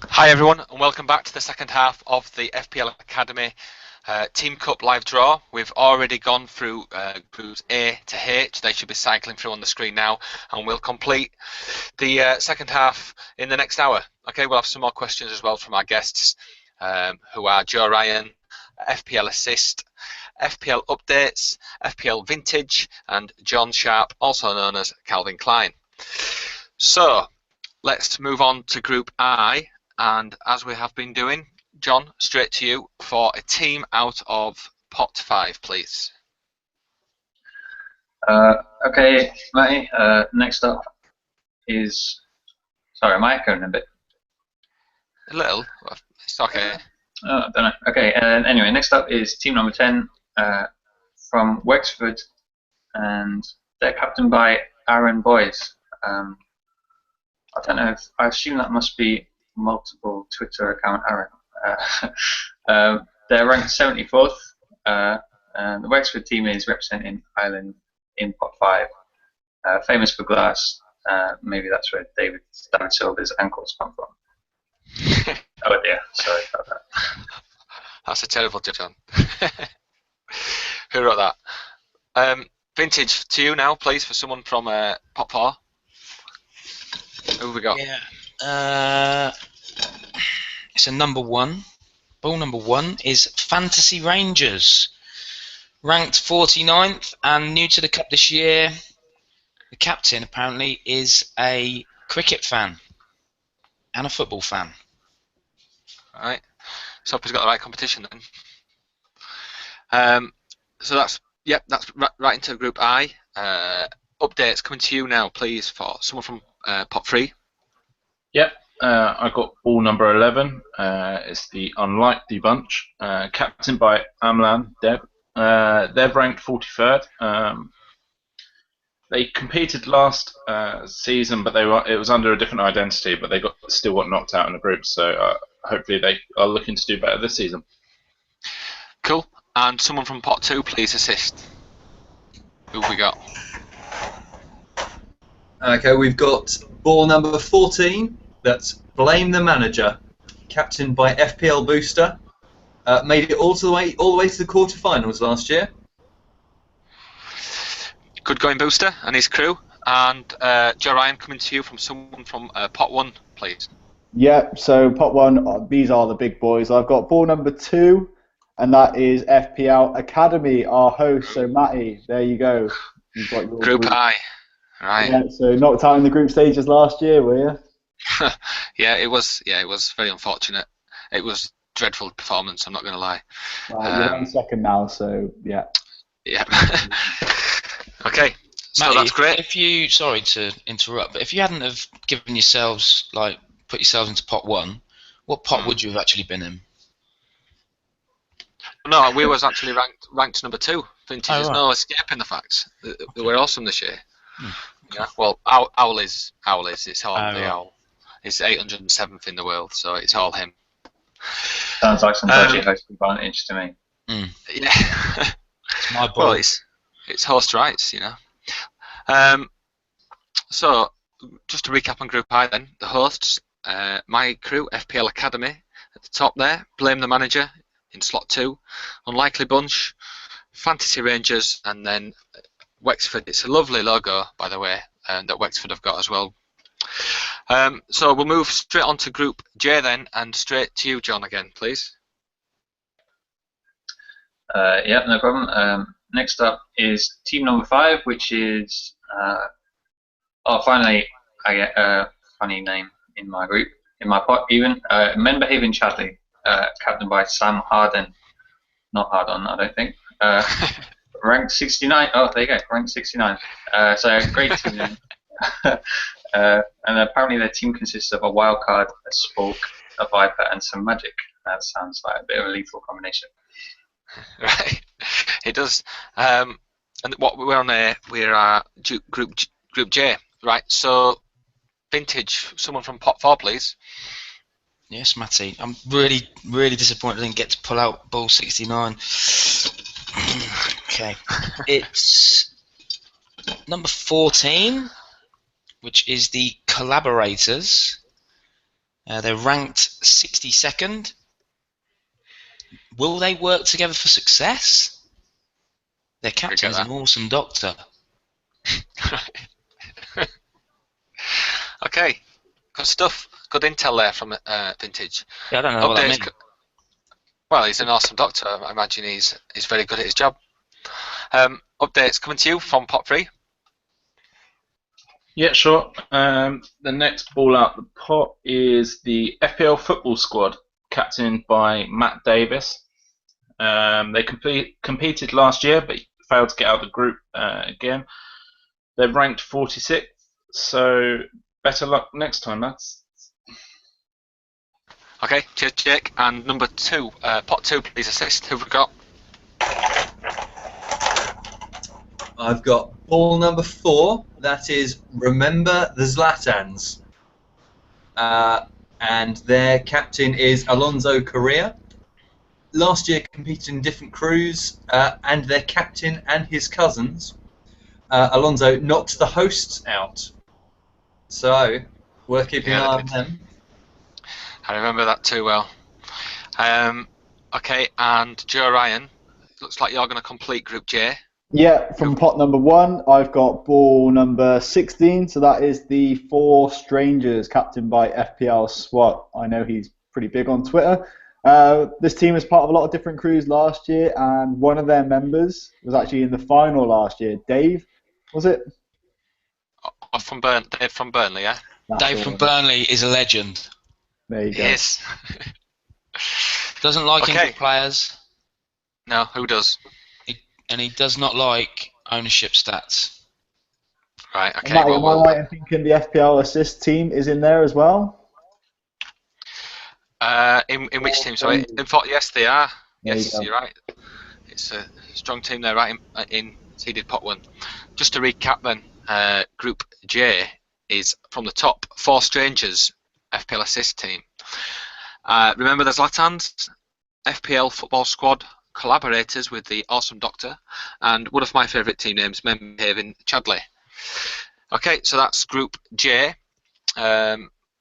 Hi everyone, and welcome back to the second half of the FPL Academy Team Cup live draw. We've already gone through groups A to H. They should be cycling through on the screen now, and we'll complete the second half in the next hour. Okay, we'll have some more questions as well from our guests, who are Joe Ryan, FPL Assist, FPL Updates, FPL Vintage, and John Sharp, also known as Calvin Klein. So, let's move on to Group I, and as we have been doing, John, straight to you for a team out of pot 5, please. Okay, Matty, next up is... Sorry, am I echoing a bit? A little. It's okay. I don't know. Okay, anyway, next up is team number 10 from Wexford, and they're captained by Aaron Boyes. I don't know if... I assume that must be multiple Twitter account Aaron. They're ranked 74th. And the Wexford team is representing Ireland in pot 5. Famous for glass. Maybe that's where David Silva's ankles come from. Oh dear, sorry about that. That's a terrible joke, John. Who wrote that? Vintage, to you now, please, for someone from pot 4. Who have we got? Yeah. It's a number 1. Ball number 1 is Fantasy Rangers. Ranked 49th and new to the cup this year. The captain apparently is a cricket fan and a football fan. Right. So hope he's got the right competition then. So that's right into Group I. Updates coming to you now, please, for someone from pot 3. Yep, I got ball number 11. It's the Unlikely Bunch, captained by Amlan Deb. They're ranked 43rd. They competed last season, but it was under a different identity, but they still got knocked out in the group. So hopefully they are looking to do better this season. Cool. And someone from pot 2, please assist. Who have we got? Okay, we've got ball number 14. That's Blame the Manager, captained by FPL Booster. Made it all the way to the quarterfinals last year. Good going, Booster and his crew. And Joe Ryan, coming to you from someone from pot 1, please. Yeah, so pot 1, these are the big boys. I've got ball number 2, and that is FPL Academy, our host. So Matty, there you go. You've got your Group I. Right. Yeah, so knocked out in the group stages last year, were you? Yeah, it was very unfortunate. It was a dreadful performance, I'm not going to lie. Right, you're on second now, so yeah. Yeah. Okay, so Matty, that's great. Sorry to interrupt, but if you hadn't have given yourselves, put yourselves into pot 1, what pot would you have actually been in? No, we was actually ranked number 2. Vintage, Oh, there's right. no escaping the facts. They were awesome this year. Okay. Yeah. Well, Owl is. It's all the right. Owl. It's 807th in the world, so it's all him. Sounds like some dodgy host advantage to me. Yeah. It's my ball. Well, it's host rights, you know. So, just to recap on Group I then, the hosts, my crew, FPL Academy, at the top there, Blame the Manager in slot 2, Unlikely Bunch, Fantasy Rangers, and then Wexford. It's a lovely logo, by the way, that Wexford have got as well. So we'll move straight on to Group J then, and straight to you, John, again, please. Yeah, no problem. Next up is team number 5, which is... finally, I get a funny name in my group, in my pot even. Men Behaving Chadley, captained by Sam Harden. Not Hardon, I don't think. Ranked 69. Oh, there you go, ranked 69. So great team name. And apparently their team consists of a wild card, a spork, a viper, and some magic. That sounds like a bit of a lethal combination. Right, it does. And what we're on there, we're Group J. Right. So, Vintage, someone from pot 4, please. Yes, Matty. I'm really, really disappointed I didn't get to pull out ball 69. Okay. It's number 14, which is the Collaborators. They're ranked 62nd. Will they work together for success? Their captain is an awesome doctor. Okay, good stuff. Good intel there from Vintage. Yeah, I don't know what that means. Well, he's an awesome doctor. I imagine he's very good at his job. Updates coming to you from Pot 3. Yeah, sure. The next ball out the pot is the FPL football squad, captained by Matt Davis. They competed last year, but failed to get out of the group again. They're ranked 46th, so better luck next time, lads. Okay, cheers, Jake. And number 2, pot 2, please assist. Who've we got? I've got ball number 4. That is Remember the Zlatans. And their captain is Alonso Correa. Last year competed in different crews, and their captain and his cousins, Alonso, knocked the hosts out. So, worth keeping an eye on them. I remember that too well. Okay, and Joe Ryan, looks like you're going to complete Group J. Yeah, from pot number 1, I've got ball number 16. So that is the 4 Strangers, captained by FPL SWAT. I know he's pretty big on Twitter. This team was part of a lot of different crews last year, and one of their members was actually in the final last year. Dave, was it? Dave from Burnley, yeah? Dave from Burnley is a legend. There you go. Yes. Doesn't like injured players. No, who does? And he does not like ownership stats. Right, okay. Matt, am I right in thinking the FPL assist team is in there as well? In which team? Sorry. Yes, they are. There Yes, you're right. It's a strong team there, right? In seeded pot 1. Just to recap, then, Group J is from the top 4 Strangers FPL assist team. Remember the Zlatans, FPL football squad collaborators with the awesome doctor, and one of my favourite team names, Memhaven Chadley. Okay, so that's Group J.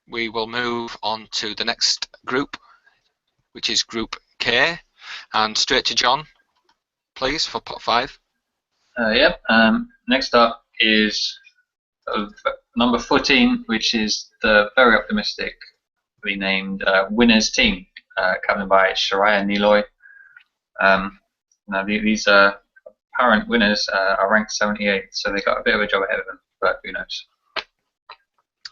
We will move on to the next group, which is Group K, and straight to John, please, for pot 5. Yep. Next up is number 14, which is the very optimistically named Winners Team, captained by Shariah Niloy. Now these apparent winners are ranked 78th, so they've got a bit of a job ahead of them, but who knows.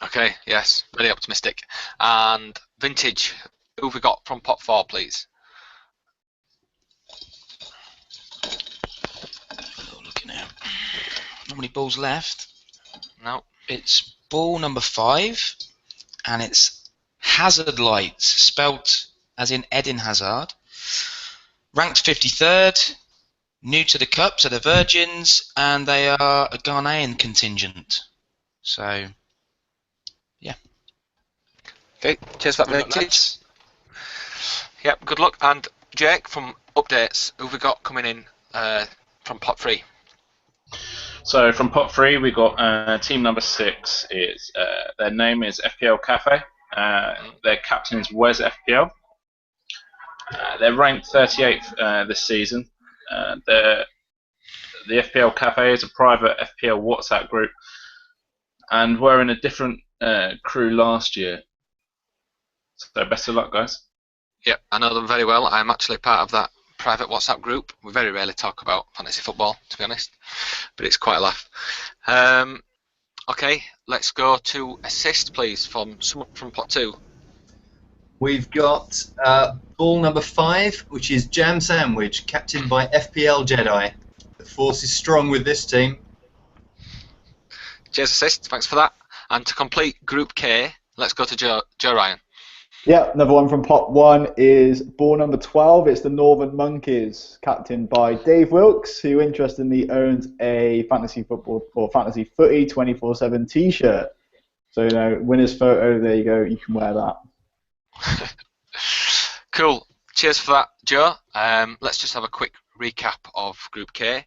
Okay, yes, very optimistic. And Vintage, who have we got from pot 4, please? Looking out. Not many balls left. No. It's ball number 5, and it's Hazard Lights, spelt as in Eden Hazard. Ranked 53rd, new to the Cup, so they're virgins, and they are a Ghanaian contingent. So, yeah. Okay, cheers for that, Vintage. Yep, good luck. And Jake, from Updates, who have we got coming in from pot 3? So from pot 3, we got team number 6. Is their name is FPL Cafe. Their captain is Wes FPL. They're ranked 38th this season. The FPL Cafe is a private FPL WhatsApp group, and we're in a different crew last year. So best of luck, guys. Yep, I know them very well. I'm actually part of that private WhatsApp group. We very rarely talk about fantasy football, to be honest, but it's quite a laugh. Okay, let's go to assist, please, from someone from pot 2. We've got ball number 5, which is Jam Sandwich, captained by FPL Jedi. The force is strong with this team. Cheers, assist. Thanks for that. And to complete Group K, let's go to Joe Ryan. Yeah, another one from pot 1 is ball number 12. It's the Northern Monkeys, captained by Dave Wilkes, who interestingly owns a fantasy football or fantasy footy 24/7 T-shirt. So, you know, winner's photo. There you go. You can wear that. Cool. Cheers for that, Joe. Let's just have a quick recap of Group K.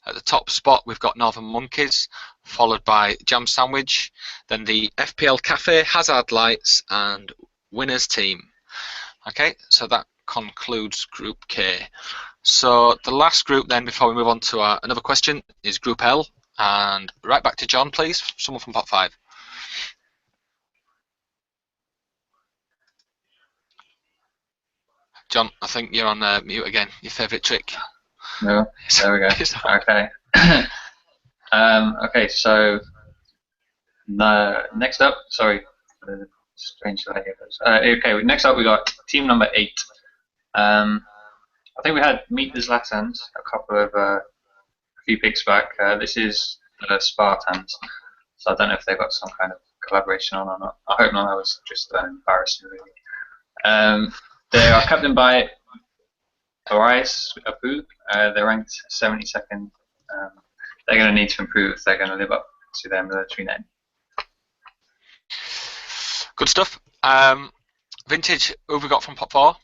At the top spot, we've got Northern Monkeys, followed by Jam Sandwich, then the FPL Cafe, Hazard Lights, and winners team. Okay, so that concludes Group K. So the last group then, before we move on to another question, is Group L. And right back to John, please. Someone from pot 5. John, I think you're on mute again. Your favourite trick. No, there we go. Okay. Okay, so next up, sorry, strange delay here. Okay, next up we got team number 8. I think we had Meet the Zlatans a few picks back. This is Spartans, so I don't know if they've got some kind of collaboration on or not. I hope not. I was just embarrassing really. They are captained by Arias Apu. They're ranked 72nd. They're going to need to improve if they're going to live up to their military name. Good stuff. Vintage, who have we got from pot 4?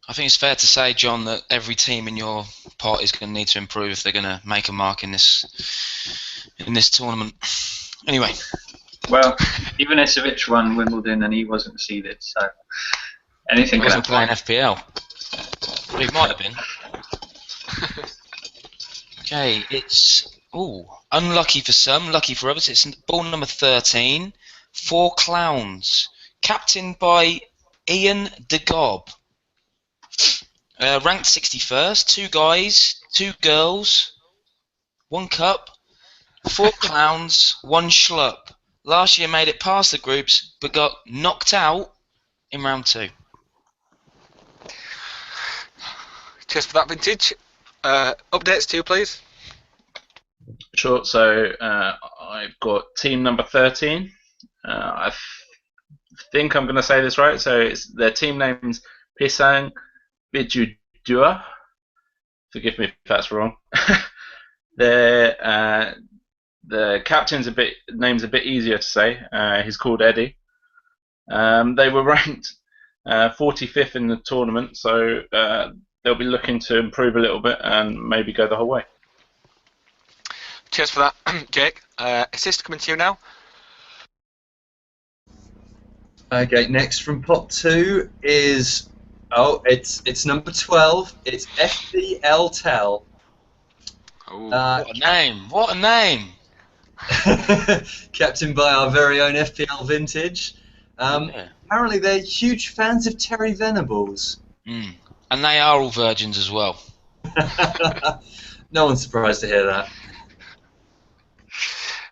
I think it's fair to say, John, that every team in your pot is going to need to improve if they're going to make a mark in this tournament. Anyway. Well, Ivanisevic won Wimbledon and he wasn't seeded, so anything he can wasn't happen. playing FPL. Well, he might have been. Okay, it's unlucky for some, lucky for others. It's ball number 13. 4 Clowns, captained by Ian de Gob. Ranked 61st. 2 guys, 2 girls, 1 cup, 4 clowns, 1 schlup. Last year made it past the groups, but got knocked out in round 2. Cheers for that, Vintage. Updates to you, please. Sure. So I've got team number 13. I think I'm going to say this right. So their team name's Pisang Bijudua. Forgive me if that's wrong. The captain's name's a bit easier to say. He's called Eddie. They were ranked 45th in the tournament, so they'll be looking to improve a little bit and maybe go the whole way. Cheers for that, Jake. Assist coming to you now. Okay, next from pot 2 is it's number 12. It's FPL Tell. What a name! What a name! Captained by our very own FPL Vintage. Yeah. Apparently they're huge fans of Terry Venables. And they are all virgins as well. No one's surprised to hear that.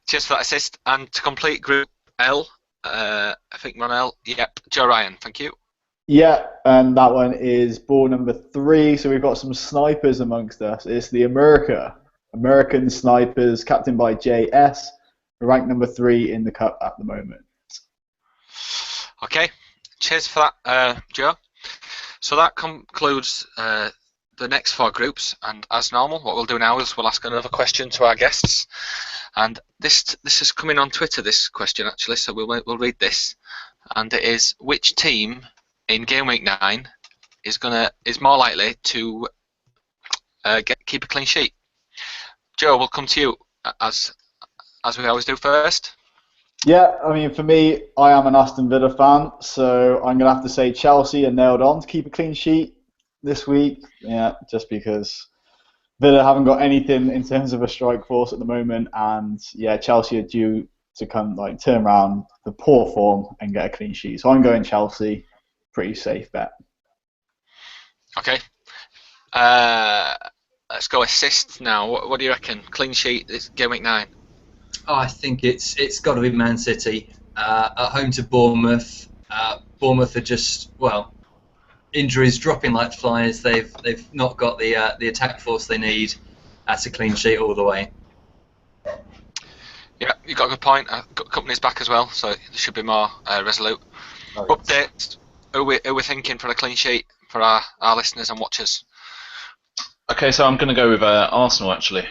Cheers for that assist. And to complete Group L, I think we're on L. Yep, Joe Ryan, thank you. Yeah, and that one is ball number 3. So we've got some snipers amongst us. It's the American Snipers, captained by JS, ranked number 3 in the cup at the moment. Okay, cheers for that, Joe. So that concludes the next 4 groups, and as normal, what we'll do now is we'll ask another question to our guests. And this is coming on Twitter, this question actually, so we'll read this. And it is, which team in game week 9 is more likely to keep a clean sheet? Joe, we'll come to you as we always do first. Yeah, I mean, for me, I am an Aston Villa fan, so I'm going to have to say Chelsea are nailed on to keep a clean sheet this week. Yeah, just because Villa haven't got anything in terms of a strike force at the moment, and yeah, Chelsea are due to turn around the poor form and get a clean sheet. So I'm going Chelsea, pretty safe bet. Okay. Let's go assists now. What do you reckon? Clean sheet this game week 9. Oh, I think it's got to be Man City at home to Bournemouth. Bournemouth are just injuries dropping like flies. They've not got the attack force they need. That's a clean sheet all the way. Yeah, you got a good point. Company's back as well, so they should be more resolute. Oh, Update. Who we're thinking for a clean sheet for our listeners and watchers? Okay, so I'm going to go with Arsenal actually.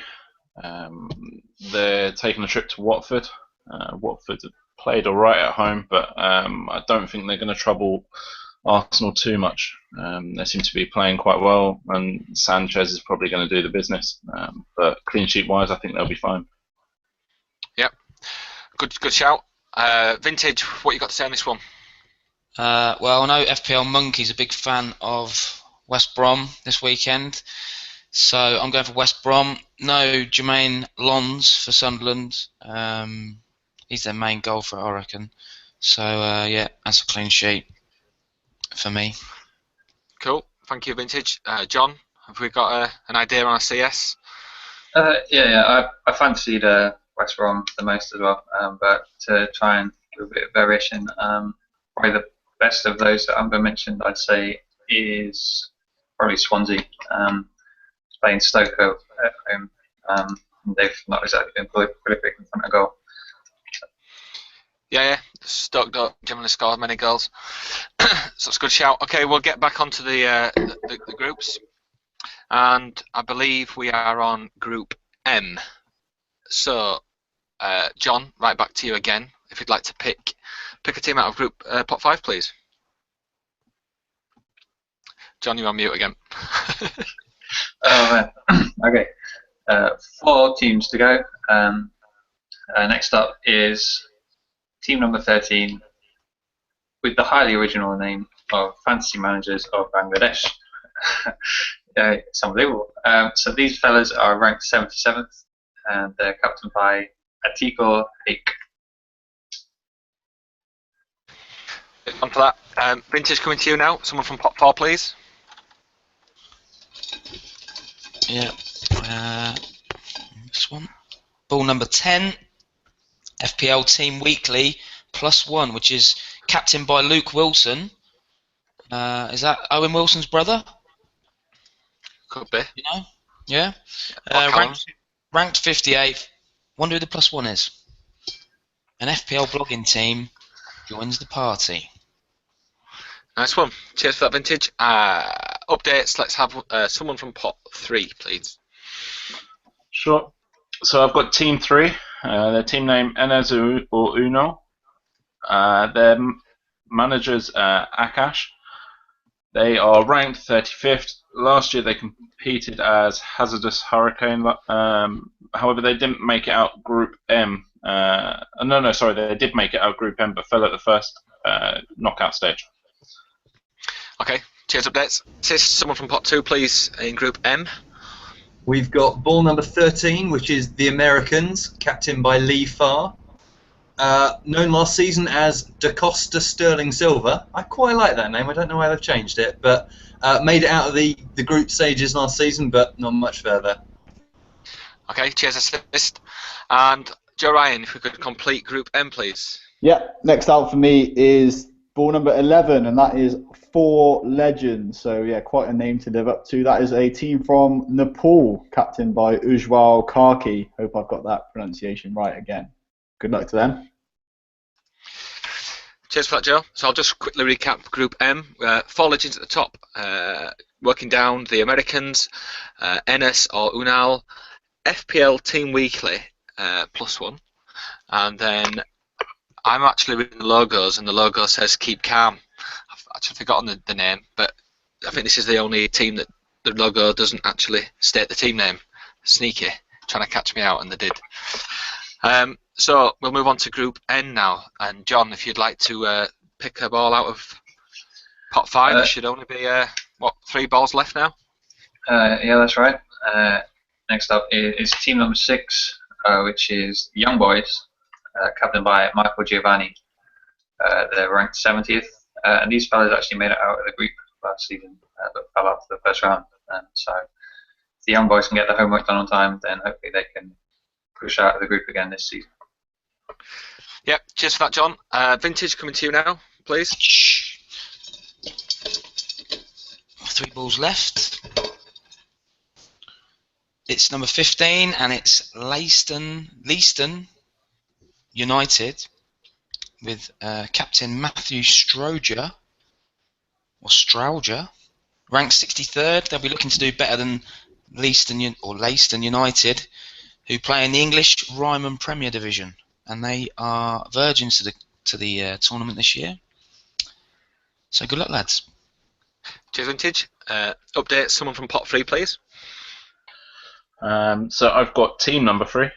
They're taking a trip to Watford. Watford played all right at home, but I don't think they're going to trouble Arsenal too much. They seem to be playing quite well, and Sanchez is probably going to do the business. But clean sheet wise, I think they'll be fine. Yep, good shout. Vintage, what you got to say on this one? Well, I know FPL Monkey's a big fan of West Brom this weekend, so I'm going for West Brom. No Jermaine Lons for Sunderland. He's their main goal for it, I reckon. So yeah, that's a clean sheet for me. Cool. Thank you, Vintage. John, have we got an idea on a CS? Yeah. I fancied West Brom the most as well, but to try and do a bit of variation, probably the best of those that Amber mentioned, I'd say, is probably Swansea. Playing Stoke at home. They've not exactly been prolific in front of goal. Yeah. Stoke don't generally score many goals. So it's a good shout. Okay, we'll get back onto the groups. And I believe we are on Group M. So, John, right back to you again. If you'd like to pick a team out of Group Pot 5, please. John, you're on mute again. Oh man. Okay. 4 teams to go. Next up is team number 13 with the highly original name of Fantasy Managers of Bangladesh. It's unbelievable. So these fellas are ranked 77th and they're captained by Atiko Hake. On for that. Vintage coming to you now. Someone from Pot 4, please. Yeah. This one. Ball number 10. FPL Team Weekly +1, which is captained by Luke Wilson. Is that Owen Wilson's brother? Could be. You know? Yeah. Callum. Ranked 58th. Wonder who the +1 is. An FPL blogging team joins the party. Nice one. Cheers for that, Vintage. Updates. Let's have someone from Pot 3, please. Sure. So I've got Team 3. Their team name Enes or Uno. Their managers Akash. They are ranked 35th. Last year they competed as Hazardous Hurricane. However, they didn't make it out Group M. Sorry, they did make it out Group M, but fell at the first knockout stage. Okay. Cheers. Updates. Says someone from Pot 2, please, in Group M. We've got ball number 13, which is the Americans, captained by Lee Farr. Known last season as DaCosta Sterling Silva. I quite like that name. I don't know why they've changed it, but made it out of the group stages last season, but not much further. Okay, cheers, assist. And Joe Ryan, if we could complete Group M, please. Yeah, next out for me is ball number 11, and that is 4 Legends. So yeah, quite a name to live up to. That is a team from Nepal, captained by Ujwal Karki. Hope I've got that pronunciation right again. Good luck to them. Cheers for that, Joe. So I'll just quickly recap Group M. 4 Legends at the top, working down the Americans, Enes or Unal, FPL Team Weekly +1, and then I'm actually reading the logos, and the logo says Keep Calm. I've actually forgotten the name, but I think this is the only team that the logo doesn't actually state the team name. Sneaky, trying to catch me out, and they did. So we'll move on to Group N now, and John, if you'd like to pick a ball out of Pot 5, there should only be 3 balls left now. Yeah, that's right. Next up is team number 6, which is Young Boys, captained by Michael Giovanni. They're ranked 70th, and these fellas actually made it out of the group last season, but fell out for the first round. So if the Young Boys can get their homework done on time, then hopefully they can push out of the group again this season. Yep, cheers for that, John. Vintage, coming to you now, please. 3 balls left. It's number 15, and it's Leiston United with captain Matthew Strowger, ranked 63rd. They'll be looking to do better than Leiston United, who play in the English Ryman Premier Division, and they are virgins to the tournament this year. So good luck, lads. Cheers, Vintage. Update, someone from Pot 3, please. So I've got team number 3.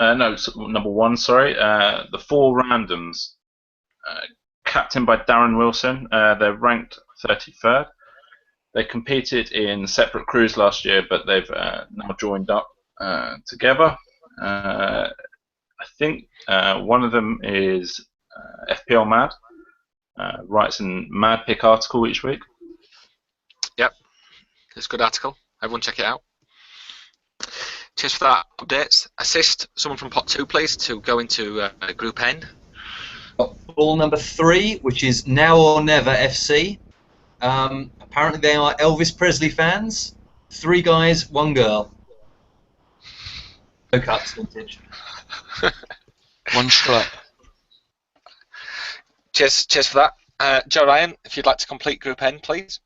Number 1, sorry. The 4 randoms, captained by Darren Wilson. They're ranked 33rd. They competed in separate crews last year, but they've now joined up together. I think one of them is FPL Mad. Writes a Mad Pick article each week. Yep, it's a good article. Everyone check it out. Cheers for that. Updates. Assist someone from pot 2, please, to go into Group N. Got ball number 3, which is Now or Never FC. Apparently they are Elvis Presley fans. 3 guys, 1 girl. No cuts, vintage. One schlep. Cheers for that. Joe Ryan, if you'd like to complete Group N, please.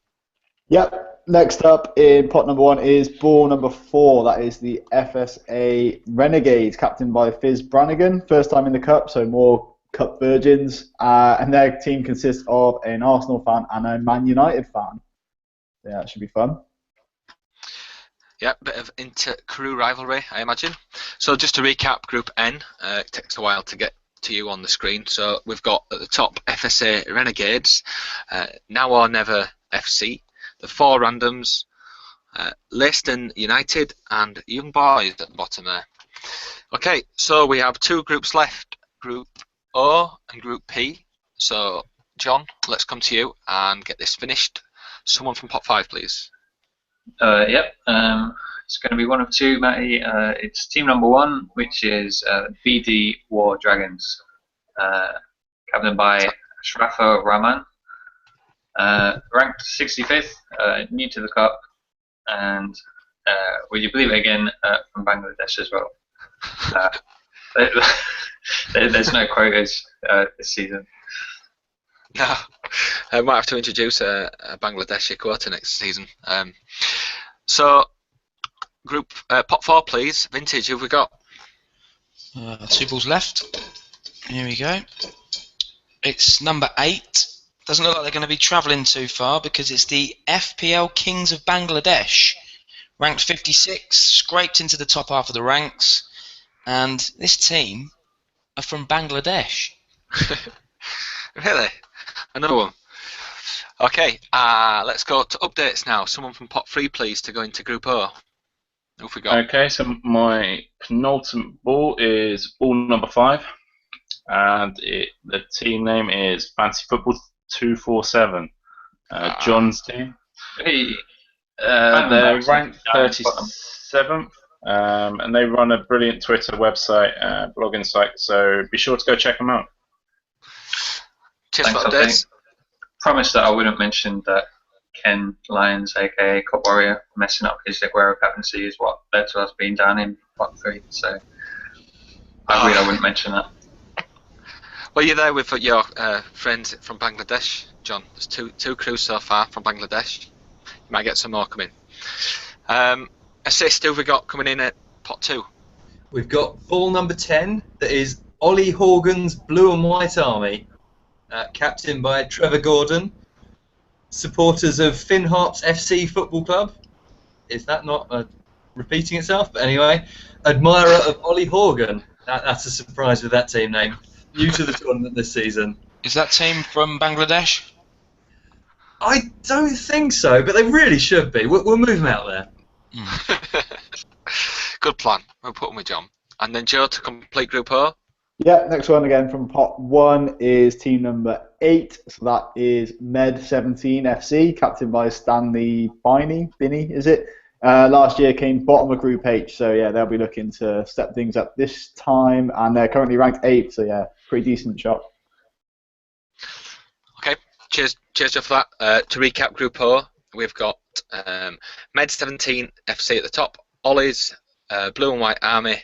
Yep. Next up in pot number 1 is ball number 4. That is the FSA Renegades, captained by Fizz Brannigan. First time in the Cup, so more Cup virgins. And their team consists of an Arsenal fan and a Man United fan. Yeah, that should be fun. Yeah, bit of inter-crew rivalry, I imagine. So just to recap, Group N, it takes a while to get to you on the screen. So we've got at the top FSA Renegades, Now or Never FC, the 4 randoms, Leicester United, and Young Boys at the bottom there. Okay, so we have 2 groups left, Group O and Group P. So John, let's come to you and get this finished. Someone from pot 5, please. Yep. It's going to be one of 2, Matty. It's team number 1, which is BD War Dragons, captained by Shrafa Rahman. Ranked 65th, new to the Cup, and will you believe it again, from Bangladesh as well. There's no quotas this season. No, I might have to introduce a Bangladeshi quota next season. So, group pot 4, please. Vintage, who have we got? 2 balls left. Here we go. It's number 8. Doesn't look like they're going to be travelling too far because it's the FPL Kings of Bangladesh, ranked 56, scraped into the top half of the ranks, and this team are from Bangladesh. Really? Another one. Okay, let's go to updates now. Someone from pot 3, please, to go into Group O. Who have we got? Okay, so my penultimate ball is ball number 5, and the team name is Fancy Football 247. John's team. Hey, They're ranked 37th, and they run a brilliant Twitter website, blogging site, so be sure to go check them out. Cheers for thanks, updates. Promised that I wouldn't mention that Ken Lyons, aka Cop Warrior, messing up his Aguero captaincy is what led to us being down in pot 3, so I agreed I wouldn't mention that. Well, you're there with your friends from Bangladesh, John. There's two crews so far from Bangladesh. You might get some more coming. Assist, who have we got coming in at pot 2? We've got ball number 10, that is Ollie Horgan's Blue and White Army, captained by Trevor Gordon. Supporters of Finn Harps FC Football Club. Is that not repeating itself? But anyway, admirer of Ollie Horgan. That's a surprise with that team name. New to the tournament this season. Is that team from Bangladesh? I don't think so, but they really should be. We'll move them out there. Good plan. We'll put them with John. And then Joe to complete Group O. Yeah, next one again from pot 1 is team number 8. So that is Med17 FC, captained by Stanley Binney, is it? Last year came bottom of Group H, so yeah, they'll be looking to step things up this time, and they're currently ranked 8th, so yeah, pretty decent shot. Okay, cheers Joe for that. To recap Group O, we've got Med17 FC at the top, Ollie's Blue and White Army,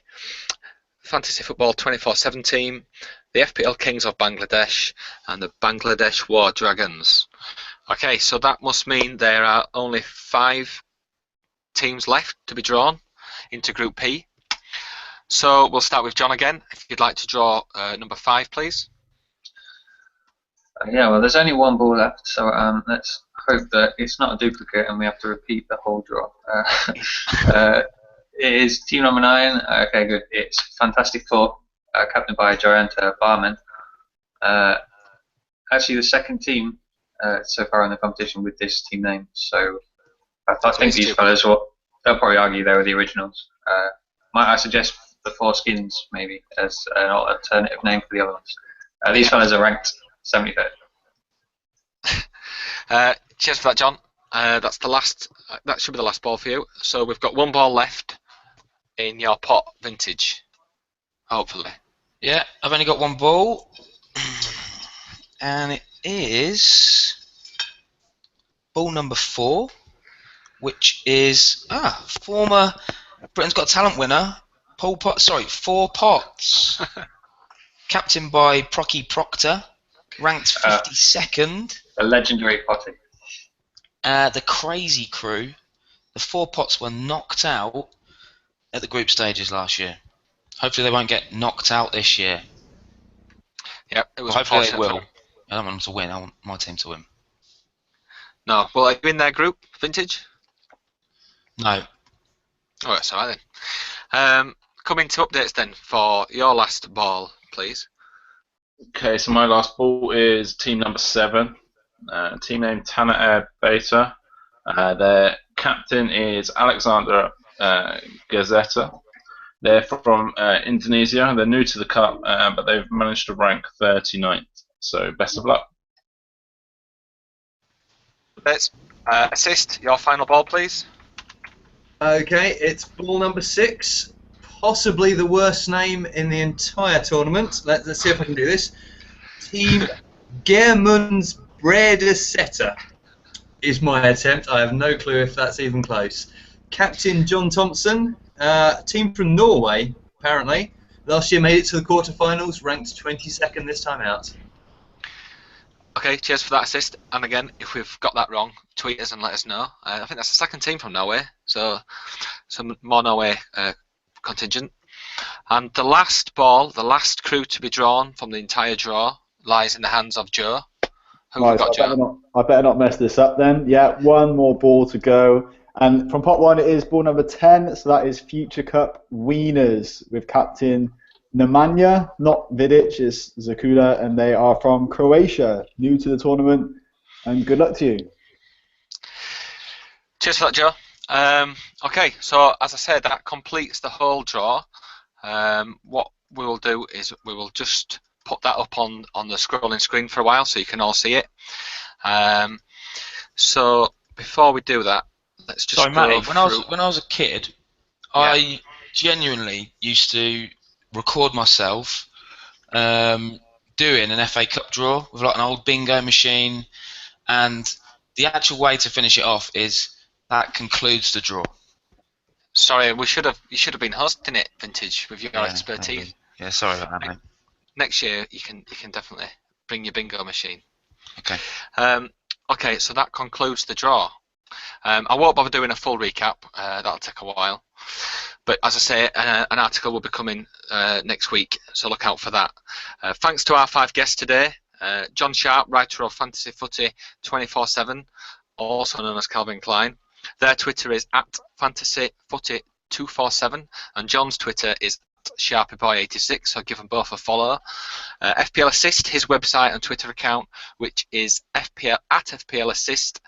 Fantasy Football 24/7 team, the FPL Kings of Bangladesh, and the Bangladesh War Dragons. Okay, so that must mean there are only 5 teams left to be drawn into Group P. So we'll start with John again. If you'd like to draw number 5, please. Yeah, well, there's only 1 ball left, so let's hope that it's not a duplicate and we have to repeat the whole draw. It is team number 9. Okay, good. It's Fantastic Four, captained by Joanta Barman. actually the second team so far in the competition with this team name. So I think these fellas they'll probably argue they were the originals. Might I suggest the Four Skins maybe as an alternative name for the other ones? These fellas are ranked 73rd. Cheers for that, John. That's the last. That should be the last ball for you. So we've got one ball left in your pot, Vintage. Hopefully. Yeah, I've only got one ball, and it is ball number 4, which is former Britain's Got Talent winner, Paul Pot. Sorry, 4 Potts, captained by Procky Proctor, ranked 52nd. A legendary potty. The Crazy Crew, the 4 Potts were knocked out at the group stages last year. Hopefully they won't get knocked out this year. Yep, it was hopefully they will. I don't want them to win. I want my team to win. No, well, are you in their group, Vintage? No. Oh, that's all right then. Coming to updates then for your last ball, please. Okay, so my last ball is team number 7. Team name Tanner Air Beta. Their captain is Alexander Gazetta. They're from Indonesia. They're new to the cup, but they've managed to rank 39th. So best of luck. Let's assist your final ball, please. Okay, it's ball number 6. Possibly the worst name in the entire tournament. Let's see if I can do this. Team Germunds Bredesetta is my attempt. I have no clue if that's even close. Captain John Thompson, team from Norway, apparently. Last year made it to the quarterfinals, ranked 22nd this time out. Okay, cheers for that assist. And again, if we've got that wrong, tweet us and let us know. I think that's the second team from Norway, so some more Norway contingent. And the last ball, the last crew to be drawn from the entire draw, lies in the hands of Joe. Who have we got, Joe? I better not mess this up then. Yeah, one more ball to go. And from pot 1, it is ball number 10, so that is Future Cup Wieners with captain Nemanja, not Vidic, is Zakula, and they are from Croatia, new to the tournament, and good luck to you. Cheers for that, Joe. Okay, so as I said, that completes the whole draw. What we will do is we will just put that up on the scrolling screen for a while so you can all see it. So before we do that, let's just Sorry, Matty, through. when I was a kid, Yeah. I genuinely used to record myself doing an FA Cup draw with like an old bingo machine, and the actual way to finish it off is that concludes the draw. Sorry, you should have been hosting it, Vintage, with your expertise. Maybe. Yeah, sorry about that, mate. Next year you can definitely bring your bingo machine. Okay. Okay, so that concludes the draw. I won't bother doing a full recap. That'll take a while. But as I say, an article will be coming next week, so look out for that. Thanks to our 5 guests today. John Sharp, writer of Fantasy Footy 24/7, also known as Calvin Klein. Their Twitter is @FantasyFooty247, and John's Twitter is @SharpyBoy86, so give them both a follow. FPL Assist, his website and Twitter account, which is @FPL Assist.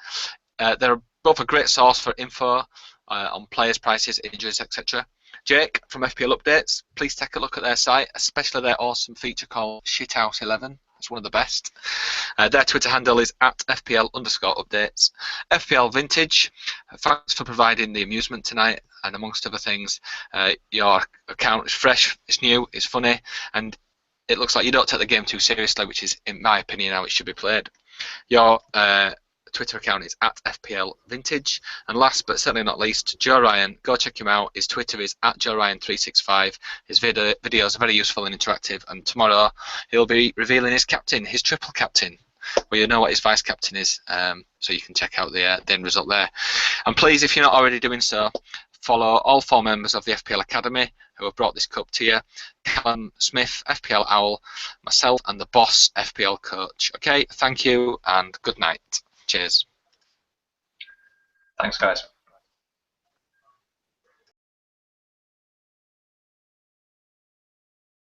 They're both a great source for info on players' prices, injuries, etc. Jake from FPL Updates, please take a look at their site, especially their awesome feature called Shithouse11. It's one of the best. Their Twitter handle is @FPL_updates. FPL Vintage, thanks for providing the amusement tonight, and amongst other things, your account is fresh, it's new, it's funny, and it looks like you don't take the game too seriously, which is, in my opinion, how it should be played. Your Twitter account is @FPL Vintage, and last but certainly not least, Joe Ryan. Go check him out. His Twitter is @JoeRyan365. His videos are very useful and interactive, and tomorrow he'll be revealing his captain, his triple captain. Well, you know what his vice captain is, so you can check out the end result there. And please, if you're not already doing so, follow all 4 members of the FPL Academy who have brought this cup to you: Callum Smith, FPL Owl, myself, and the boss, FPL Coach. Okay, thank you and good night. Cheers. Thanks, guys.